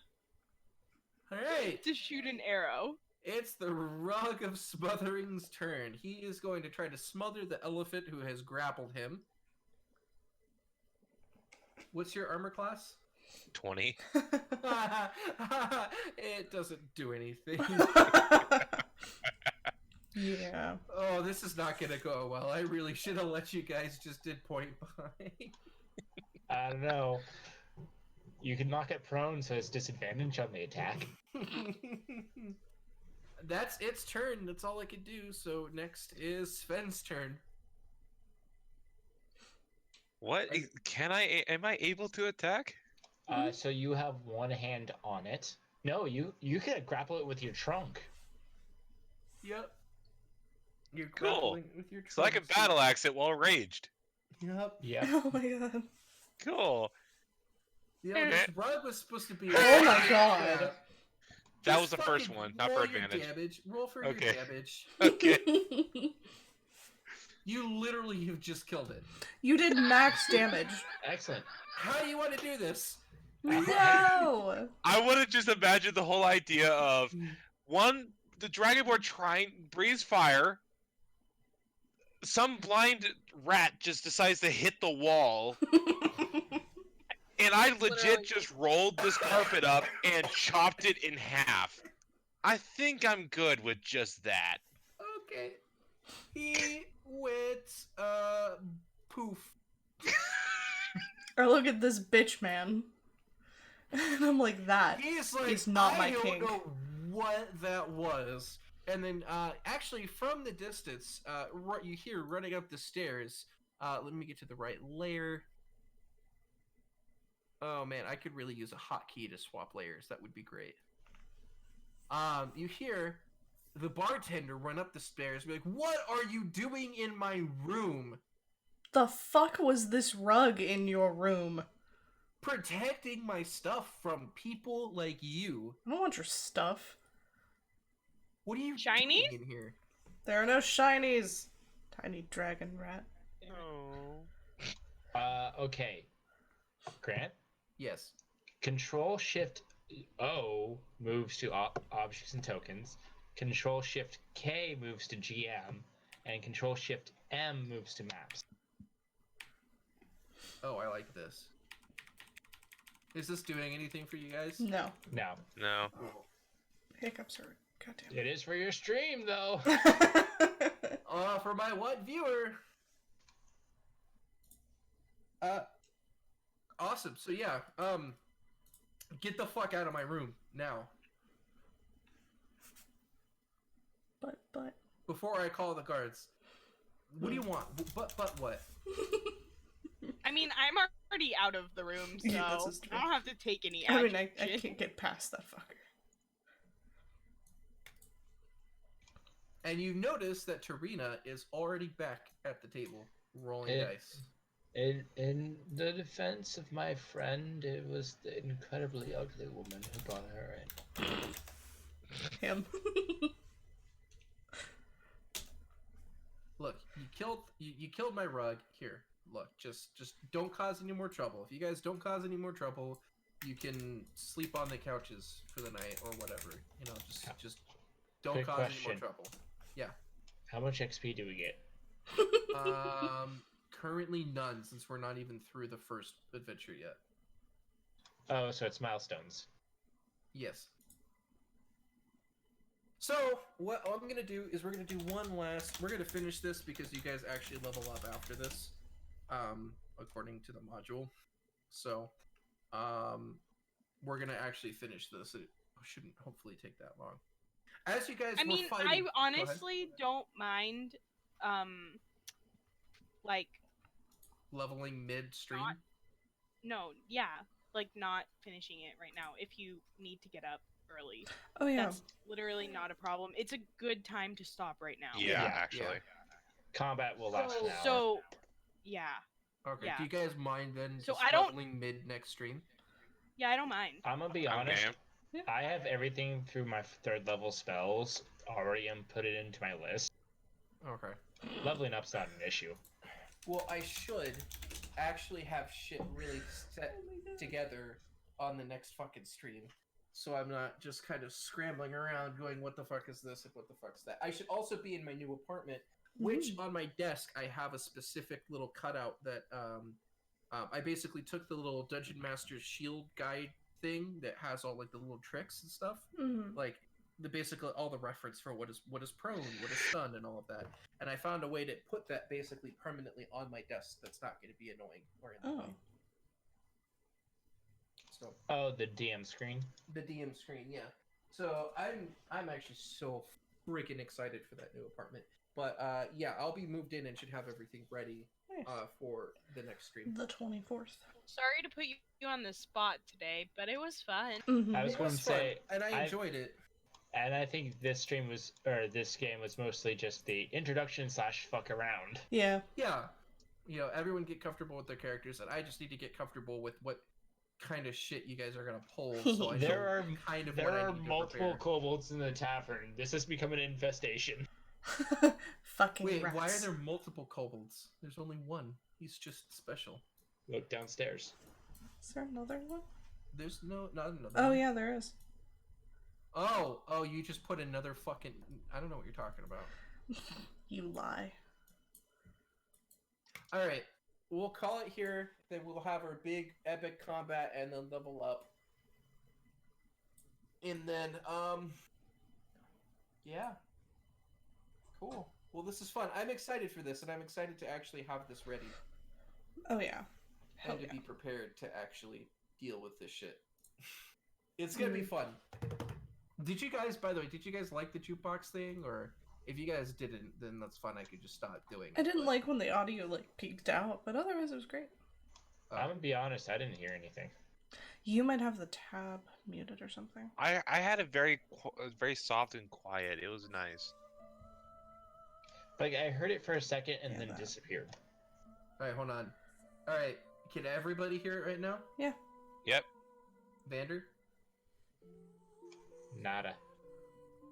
Alright, to shoot an arrow. it's the Rug of Smothering's turn. He is going to try to smother the elephant who has grappled him. What's your armor class? 20. It doesn't do anything. Yeah. Oh, this is not gonna go well. I really should have let you guys just did point by. I don't know. You can knock it prone, so it's disadvantage on the attack. That's its turn. That's all I could do. So next is Sven's turn. What? Am I able to attack? So you have one hand on it. No, you can grapple it with your trunk. Yep. You're Cool. grappling with your So I can trunk. battle axe it while raged. Yep. Yep. Oh my god. Cool. Yeah, this rug was supposed to be. Oh my god. That Just was the first fucking one, not roll for your advantage. Damage. Roll for Okay. your damage. Okay. You literally have just killed it. You did max damage. Excellent. How do you want to do this? No! I would have just imagined the whole idea of the Dragonborn breathes fire. Some blind rat just decides to hit the wall, and I legit Literally. just rolled this carpet up and chopped it in half. I think I'm good with just that. Okay. He went, poof. Or look at this bitch man. And I'm like, that He's like, is not I my don't kink. know what that was. And then, actually, from the distance, you hear running up the stairs. Let me get to the right layer. Oh man, I could really use a hotkey to swap layers. That would be great. You hear the bartender run up the stairs and be like, "What are you doing in my room?" The fuck was this rug in your room? Protecting my stuff from people like you. I don't want your stuff. What are you Shinies? doing in here? There are no shinies. Tiny dragon rat. Okay. Grant? Yes. Control Shift O moves to objects and tokens. Control Shift K moves to GM, and Control Shift M moves to maps. Oh, I like this. Is this doing anything for you guys? No. No. No. Hiccups are goddamn. It is for your stream, though. For my one viewer. Awesome. So yeah, get the fuck out of my room now. But. Before I call the guards. What do you want? But what? I mean, I'm already out of the room, so Yeah, this is true. I don't have to take any I action. mean, I can't get past that fucker. And you notice that Tarina is already back at the table, rolling dice. In the defense of my friend, it was the incredibly ugly woman who brought her in. Him. Look, you killed my rug. Here, look, just don't cause any more trouble. If you guys don't cause any more trouble, you can sleep on the couches for the night or whatever. You know, just don't Quick cause any question. more trouble. Yeah. How much XP do we get? Currently none, since we're not even through the first adventure yet. Oh, so it's milestones. Yes. So, what I'm gonna do is we're gonna do we're gonna finish this because you guys actually level up after this, according to the module. So, we're gonna actually finish this. It shouldn't hopefully take that long. As you guys I were mean, fighting... I honestly don't mind, like... leveling mid-stream? Not finishing it right now if you need to get up early. Oh yeah. That's literally not a problem. It's a good time to stop right now. Yeah, actually. Combat will last an hour. So, yeah. Okay, Yeah. do you guys mind then So just I don't- leveling mid next stream? Yeah, I don't mind. I'm gonna be honest. Okay. I have everything through my 3rd level spells already inputted into my list. Okay. Leveling up's not an issue. Well, I should actually have shit really set together on the next fucking stream. So I'm not just kind of scrambling around going, what the fuck is this and what the fuck's that? I should also be in my new apartment, which on my desk I have a specific little cutout that I basically took the little Dungeon Master's shield guide thing that has all like the little tricks and stuff. Mm-hmm. Like basically all the reference for what is prone, what is stun, and all of that. And I found a way to put that basically permanently on my desk. That's not going to be annoying or in the way. So Oh, the DM screen. the DM screen, yeah. So I'm actually so freaking excited for that new apartment. But yeah, I'll be moved in and should have everything ready Nice. for the next stream. The 24th. Sorry to put you on the spot today, but it was fun. Mm-hmm. I was It going was to fun, say, and I enjoyed it. and I think this game was mostly just the introduction / fuck around. Yeah. Yeah, you know, everyone get comfortable with their characters, and I just need to get comfortable with what kind of shit you guys are gonna pull. So I There know are kind of there what I are need to multiple prepare. kobolds in the tavern. This has become an infestation. Fucking Wait, rats. why are there multiple kobolds? There's only one. He's just special. Look downstairs. Is there another one? There's not another Oh one. yeah, there is. Oh, you just put another fucking... I don't know what you're talking about. You lie. Alright, we'll call it here. Then we'll have our big epic combat and then level up. And then, yeah. Cool. Well, this is fun. I'm excited for this, and I'm excited to actually have this ready. Oh yeah. Hell And to yeah. be prepared to actually deal with this shit. It's gonna be fun. Did you guys, by the way, like the jukebox thing? Or if you guys didn't, then that's fine. I could just stop doing it. I didn't like when the audio like peaked out, but otherwise it was great. I'm gonna be honest, I didn't hear anything. You might have the tab muted or something. I had it very soft and quiet. It was nice. Like, I heard it for a second and Yeah, then that. disappeared. Alright, hold on. Alright, can everybody hear it right now? Yeah. Yep. Vander? Nada.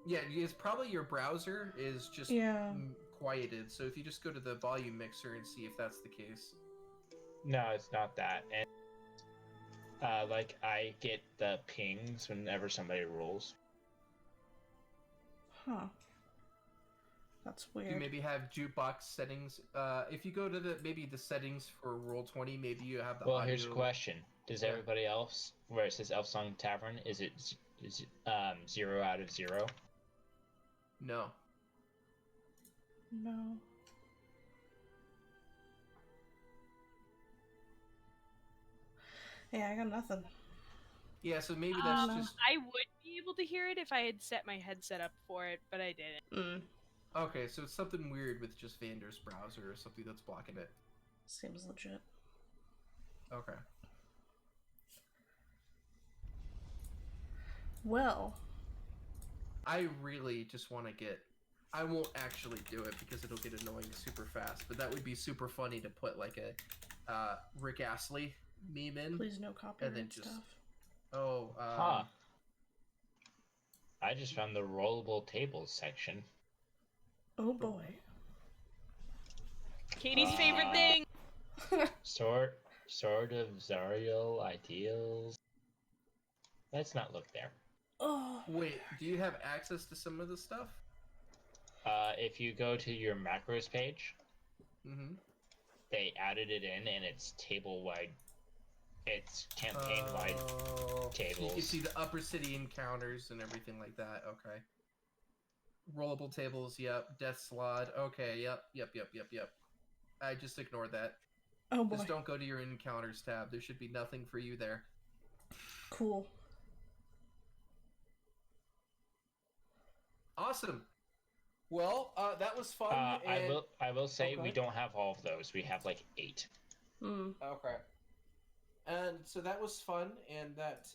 Yeah, it's probably your browser is just quieted. So if you just go to the volume mixer and see if that's the case. No, it's not that. And like, I get the pings whenever somebody rolls. Huh. That's weird. You maybe have jukebox settings. If you go to the settings for Roll20, maybe you have the Well, audio. here's a question: does everybody else, where it says Elf Song Tavern, is it 0 out of 0? No. No. Yeah, I got nothing. Yeah, so maybe that's just... I would be able to hear it if I had set my headset up for it, but I didn't. Okay, so it's something weird with just Vander's browser or something that's blocking it. Seems legit. Okay. Well. I really just want to get... I won't actually do it because it'll get annoying super fast, but that would be super funny to put like a Rick Astley meme in. Please no copyright and then just, stuff. Oh, I just found the rollable tables section. Oh boy. Katie's favorite thing! Sort of Zariel ideals. Let's not look there. Oh. Wait, do you have access to some of the stuff? If you go to your macros page, they added it in, and it's table-wide. It's campaign-wide tables. You can see the upper city encounters and everything like that. Okay. Rollable tables. Yep. Death Slot. Okay. Yep. I just ignored that. Oh boy. Just don't go to your encounters tab. There should be nothing for you there. Cool. Awesome. Well, that was fun. I will say we don't have all of those. We have like 8. Okay. And so that was fun, and that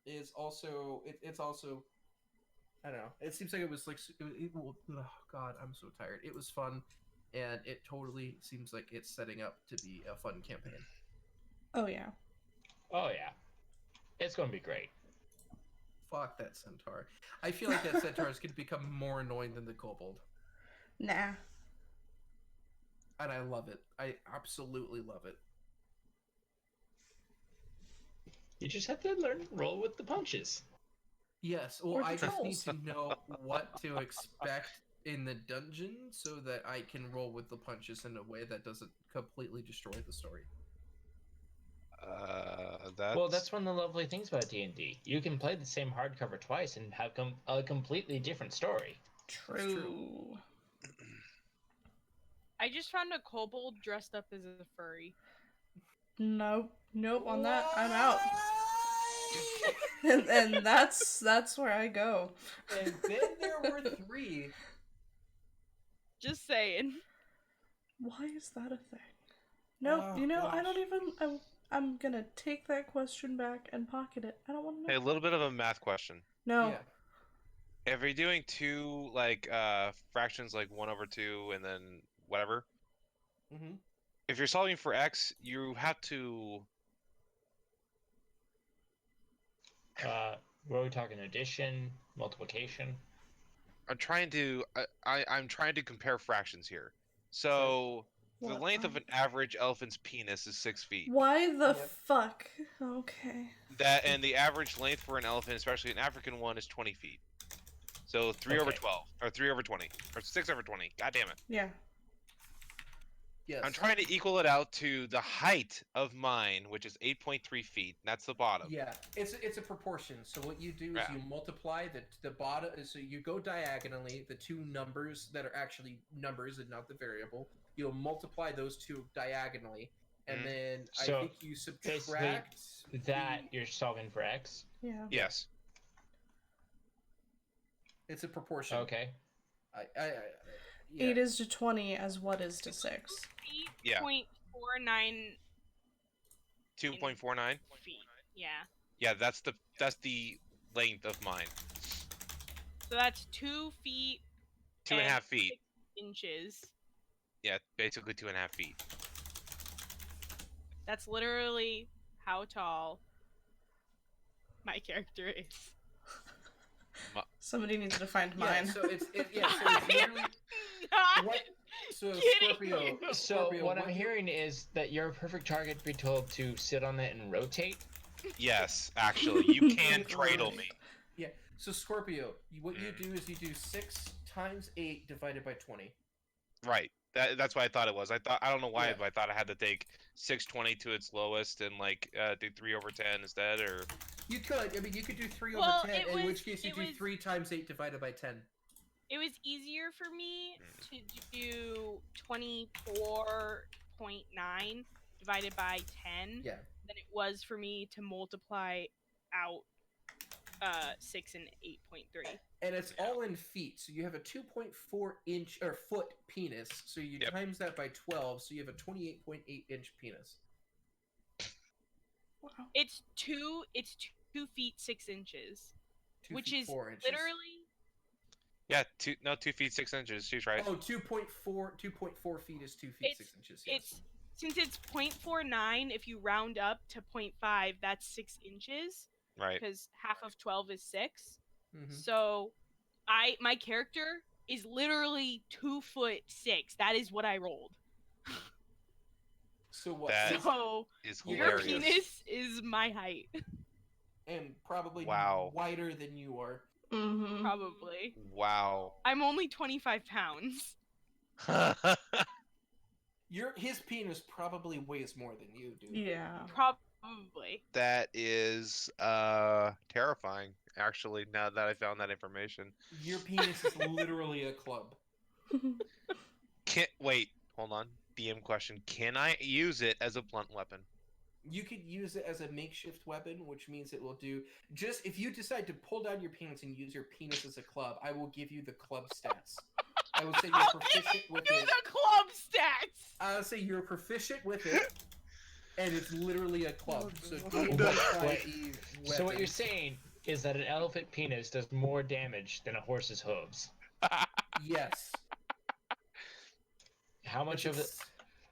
is also it's also, I don't know. It seems like it was like oh God, I'm so tired. It was fun, and it totally seems like it's setting up to be a fun campaign. Oh yeah. Oh yeah. It's gonna be great. Fuck that centaur. I feel like that centaur is going to become more annoying than the kobold. Nah. And I love it. I absolutely love it. You just have to learn to roll with the punches. Yes, well, I just need to know what to expect in the dungeon so that I can roll with the punches in a way that doesn't completely destroy the story. That's one of the lovely things about D&D. You can play the same hardcover twice and have a completely different story. True. I just found a kobold dressed up as a furry. Nope. On that, I'm out. and that's where I go. And then there were 3. Just saying. Why is that a thing? No, gosh. I don't even... I'm gonna take that question back and pocket it. I don't want to know. Hey, a little bit of a math question. No. Yeah. If you're doing 2 like fractions, like 1/2 and then whatever. If you're solving for x, you have to. What are we talking? Addition, multiplication? I'm trying to. I'm trying to compare fractions here. So. The What length the- of an average elephant's penis is 6 feet. Why the Yep. fuck? Okay. And the average length for an elephant, especially an African one, is 20 feet. So 3 over Okay. 12, or 3 over 20, or 6 over 20. God damn it! Yeah. Yes. I'm trying to equal it out to the height of mine, which is 8.3 feet. And that's the bottom. Yeah, it's a proportion. So what you do is Yeah. you multiply the bottom. So you go diagonally. The two numbers that are actually numbers and not the variable. You'll multiply those two diagonally, and Mhm. then So, I think you basically, subtract That the- you're solving for x. Yeah. Yes. It's a proportion. Okay. Yeah. 8 is to 20 as what is to 6. Yeah. 8.49 2.49. feet. Yeah. Yeah, that's the length of mine. So that's 2 feet. 2.5 feet. 6 inches. Yeah, basically 2.5 feet. That's literally how tall my character is. Somebody needs to find Yeah, mine. so it's literally Not what. So kidding Scorpio. you. So Scorpio, what I'm you- hearing is that you're a perfect target to be told to sit on it and rotate. Yes, actually, you can dreidel me. Yeah. So Scorpio, what you Mm. do is you do 6 times 8 divided by 20. Right. That's what I thought it was. I don't know why, Yeah. but I thought I had to take 620 to its lowest and like do 3 over 10 instead, or You could. I mean, you could do 3 Well, over 10. it In was- which case, you it do was- 3 times 8 divided by 10. It was easier for me to do 24.9 divided by 10 Yeah. than it was for me to multiply out 6 and 8.3. And it's all in feet. So you have a 2.4 inch or foot penis. So you Yep. times that by 12. So you have a 28.8 inch penis. Wow. It's 2 2 feet 6 inches, 2 which feet, is 4 inches. literally yeah, 2 feet 6 inches. She's right. Oh, 2.4 feet is 2 feet It's- 6 inches. Yes. it's since it's 0.49, if you round up to 0.5, that's 6 inches Right. because half of 12 is 6. Mhm. So my character is literally 2'6". That is what I rolled. So what? That- So Is your hilarious. penis is my height, And probably Wow. wider than you are. Mm-hmm. probably. Wow. I'm only 25 pounds. His penis probably weighs more than you do. Yeah. Probably. That is terrifying. Actually, now that I found that information. Your penis is literally a club. Wait, hold on. DM question: can I use it as a blunt weapon? You could use it as a makeshift weapon, which means it will do just if you decide to pull down your penis and use your penis as a club, I will give you the club stats. I would say you're I'll give proficient you with the it. club stats. I would say you're proficient with it, and it's literally a club. So do Wait, weapon. So what you're saying is that an elephant penis does more damage than a horse's hooves. Yes. How much of it? It's-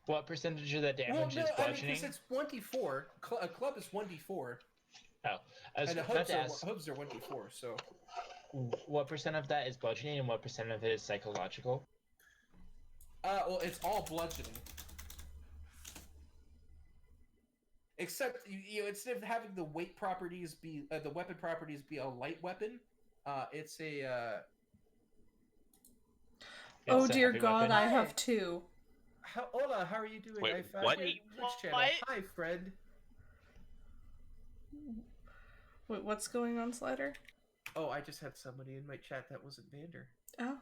What percentage of that Well, damage no, is I mean, bludgeoning? because it's 1d4. A club is 1d4, Oh, I was and the about to ask, hooves are 1d4. So what percent of that is bludgeoning and what percent of it is psychological? well, it's all bludgeoning. Except, instead of having the weight properties be, the weapon properties be a light weapon, it's a, Oh It's a dear heavy God, weapon. I have 2. Hola, how are you doing? Wait, I found what? your Wait, Twitch channel. what? Hi, friend. Wait, what's going on, Slider? Oh, I just had somebody in my chat that wasn't Vander. Oh.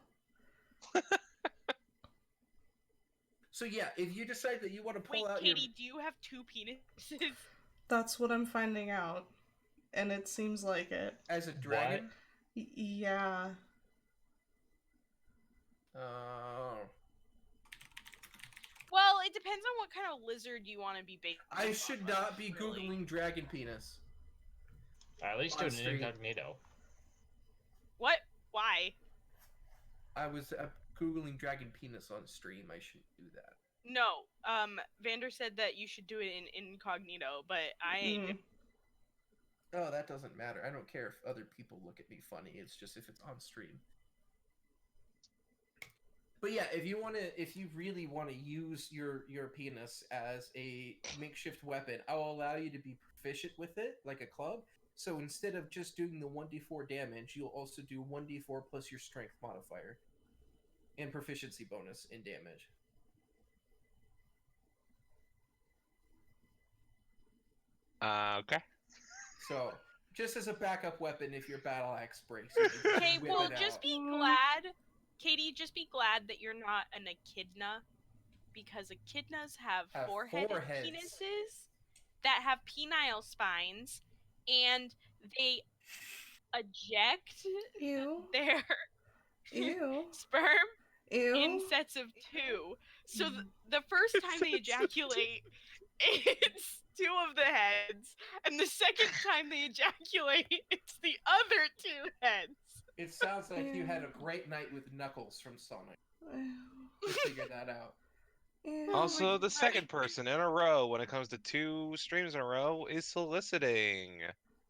So yeah, if you decide that you want to pull Wait, out Katie, do you have 2 penises? That's what I'm finding out. And it seems like it. as a dragon, Yeah. oh, Well, it depends on what kind of lizard you want to be based I on, should not be really. googling dragon penis. At least do On it in stream. incognito. What? Why? I was googling dragon penis on stream. I shouldn't do that. No. Vander said that you should do it in incognito, but I ain't. Mm. Oh, that doesn't matter. I don't care if other people look at me funny. It's just if it's on stream. But yeah, if you really want to use your penis as a makeshift weapon, I will allow you to be proficient with it, like a club. So instead of just doing the 1d4 damage, you'll also do 1d4 plus your strength modifier and proficiency bonus in damage. Okay. So just as a backup weapon, if your battle axe breaks, Okay, well, just be glad, Katie. Just be glad that you're not an echidna, because echidnas have four-headed penises that have penile spines, and they eject their sperm in sets of 2. So the first time they ejaculate, it's 2 of the heads, and the second time they ejaculate, it's the other 2 heads. It sounds like you had a great night with Knuckles from Sonic. To figure that out. Also, the second person in a row when it comes to 2 streams in a row is soliciting.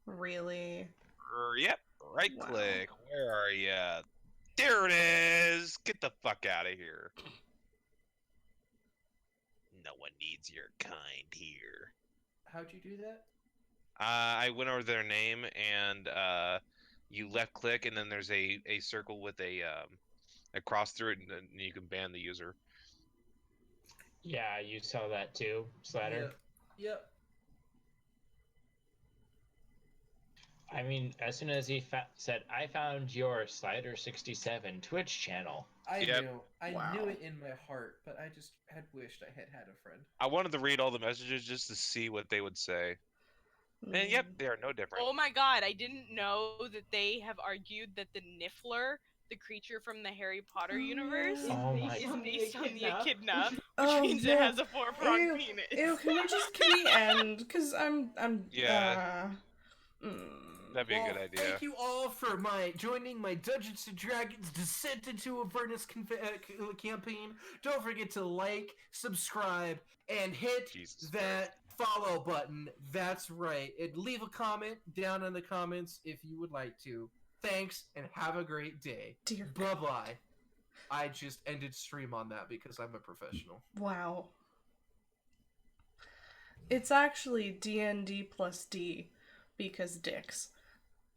Really? Yep. Right click. Where are ya? There it is. Get the fuck out of here. No one needs your kind here. How'd you do that? I went over their name and you left click and then there's a circle with a cross through it and you can ban the user. Yeah, you saw that too, Slatter. Yep. I mean, as soon as he said, "I found your Slider67 Twitch channel," I knew it in my heart, but I just had wished I had a friend. I wanted to read all the messages just to see what they would say. And yep, they are no different. Oh my god, I didn't know that they have argued that the Niffler, the creature from the Harry Potter universe, is based on the echidna, which means it has a 4-pronged penis. Ew, can we end? Because I'm That'd be a good idea. Thank you all for joining my Dungeons & Dragons Descent into Avernus campaign. Don't forget to like, subscribe, and hit that follow button. That's right. And leave a comment down in the comments if you would like to. Thanks, and have a great day. Bye-bye. I just ended stream on that because I'm a professional. Wow. It's actually DND plus D because dicks.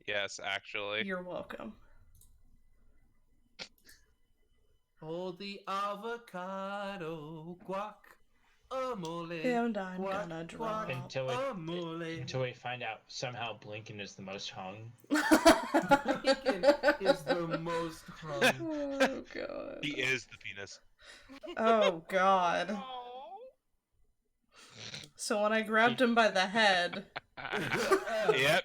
Yes, actually. You're welcome. Hold the avocado guacamole. And I'm gonna drop until we find out somehow Blinken is the most hung. Blinken is the most hung. Oh god. He is the penis. Oh god. So when I grabbed him by the head. Yep.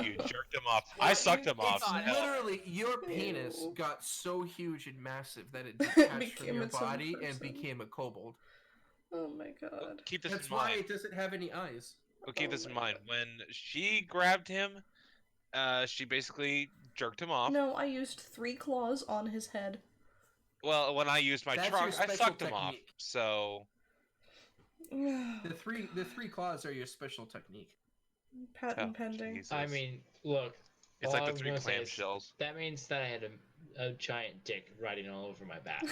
You jerked him off. I sucked him off. Literally, your penis got so huge and massive that it detached from your body and became a kobold. Oh my god. Keep this That's in mind. why it doesn't have any eyes. Well, keep this in mind. When she grabbed him, she basically jerked him off. No, I used 3 claws on his head. Well, when I used my trunk, I sucked him off. So the three claws are your special technique. Patent pending. Jesus. I mean, look. It's like the 3 clam shells. That means that I had a giant dick riding all over my back.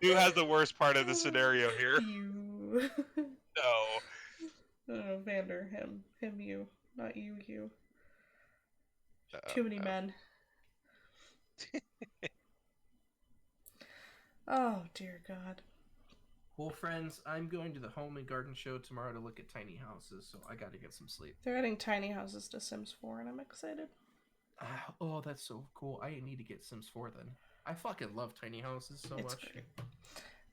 Who has the worst part of the scenario here? You. No. Vander, him, you, not you. Too many men. Oh dear God. Well, friends, I'm going to the Home and Garden Show tomorrow to look at tiny houses, so I got to get some sleep. They're adding tiny houses to Sims 4, and I'm excited. Oh, that's so cool. I need to get Sims 4 then. I fucking love tiny houses so much. Great.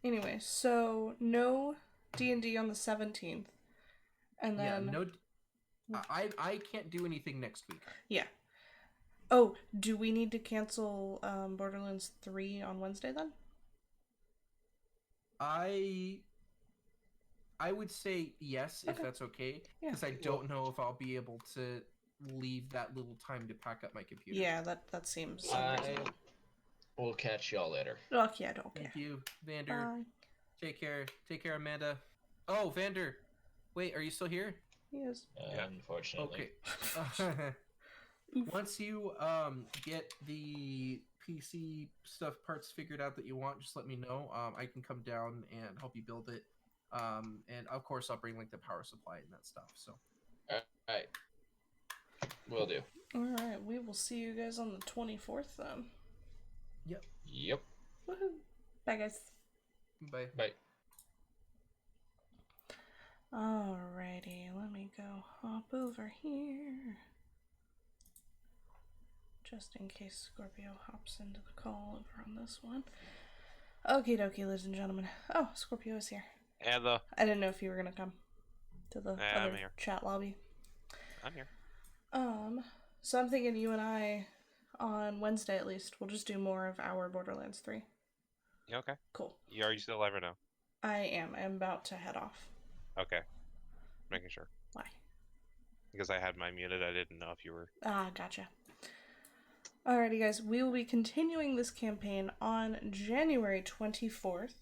Anyway, so no D&D on the 17th, and then I can't do anything next week. Yeah. Oh, do we need to cancel Borderlands 3 on Wednesday then? I would say yes, if that's okay, because I don't know if I'll be able to leave that little time to pack up my computer. Yeah, that seems. We'll catch y'all later. Okay, I don't care. Thank you, Vander. Bye. Take care, Amanda. Oh, Vander, wait, are you still here? He is. Unfortunately. Okay. Once you get the PC stuff parts figured out that you want, just let me know. I can come down and help you build it. And of course, I'll bring like the power supply and that stuff. So, All right, will do. All right, we will see you guys on the 24th then. Yep. Woohoo! Bye, guys. bye. Bye. Alrighty, let me go hop over here. Just in case Scorpio hops into the call over on this one. Okie dokie, ladies and gentlemen. Oh, Scorpio is here. Hello. I didn't know if you were gonna come to the I'm other here. chat lobby. I'm here. So I'm thinking you and I, on Wednesday at least, we'll just do more of our Borderlands 3. Yeah, okay. Cool. Are you still alive or no? I am. I'm about to head off. Okay. Making sure. Why? Because I had mine muted, I didn't know if you were... Ah, gotcha. Alrighty, guys. We will be continuing this campaign on January 24th.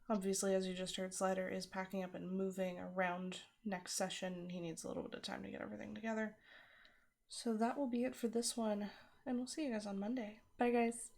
Obviously, as you just heard, Slider is packing up and moving around next session. He needs a little bit of time to get everything together. So that will be it for this one, and we'll see you guys on Monday. Bye, guys.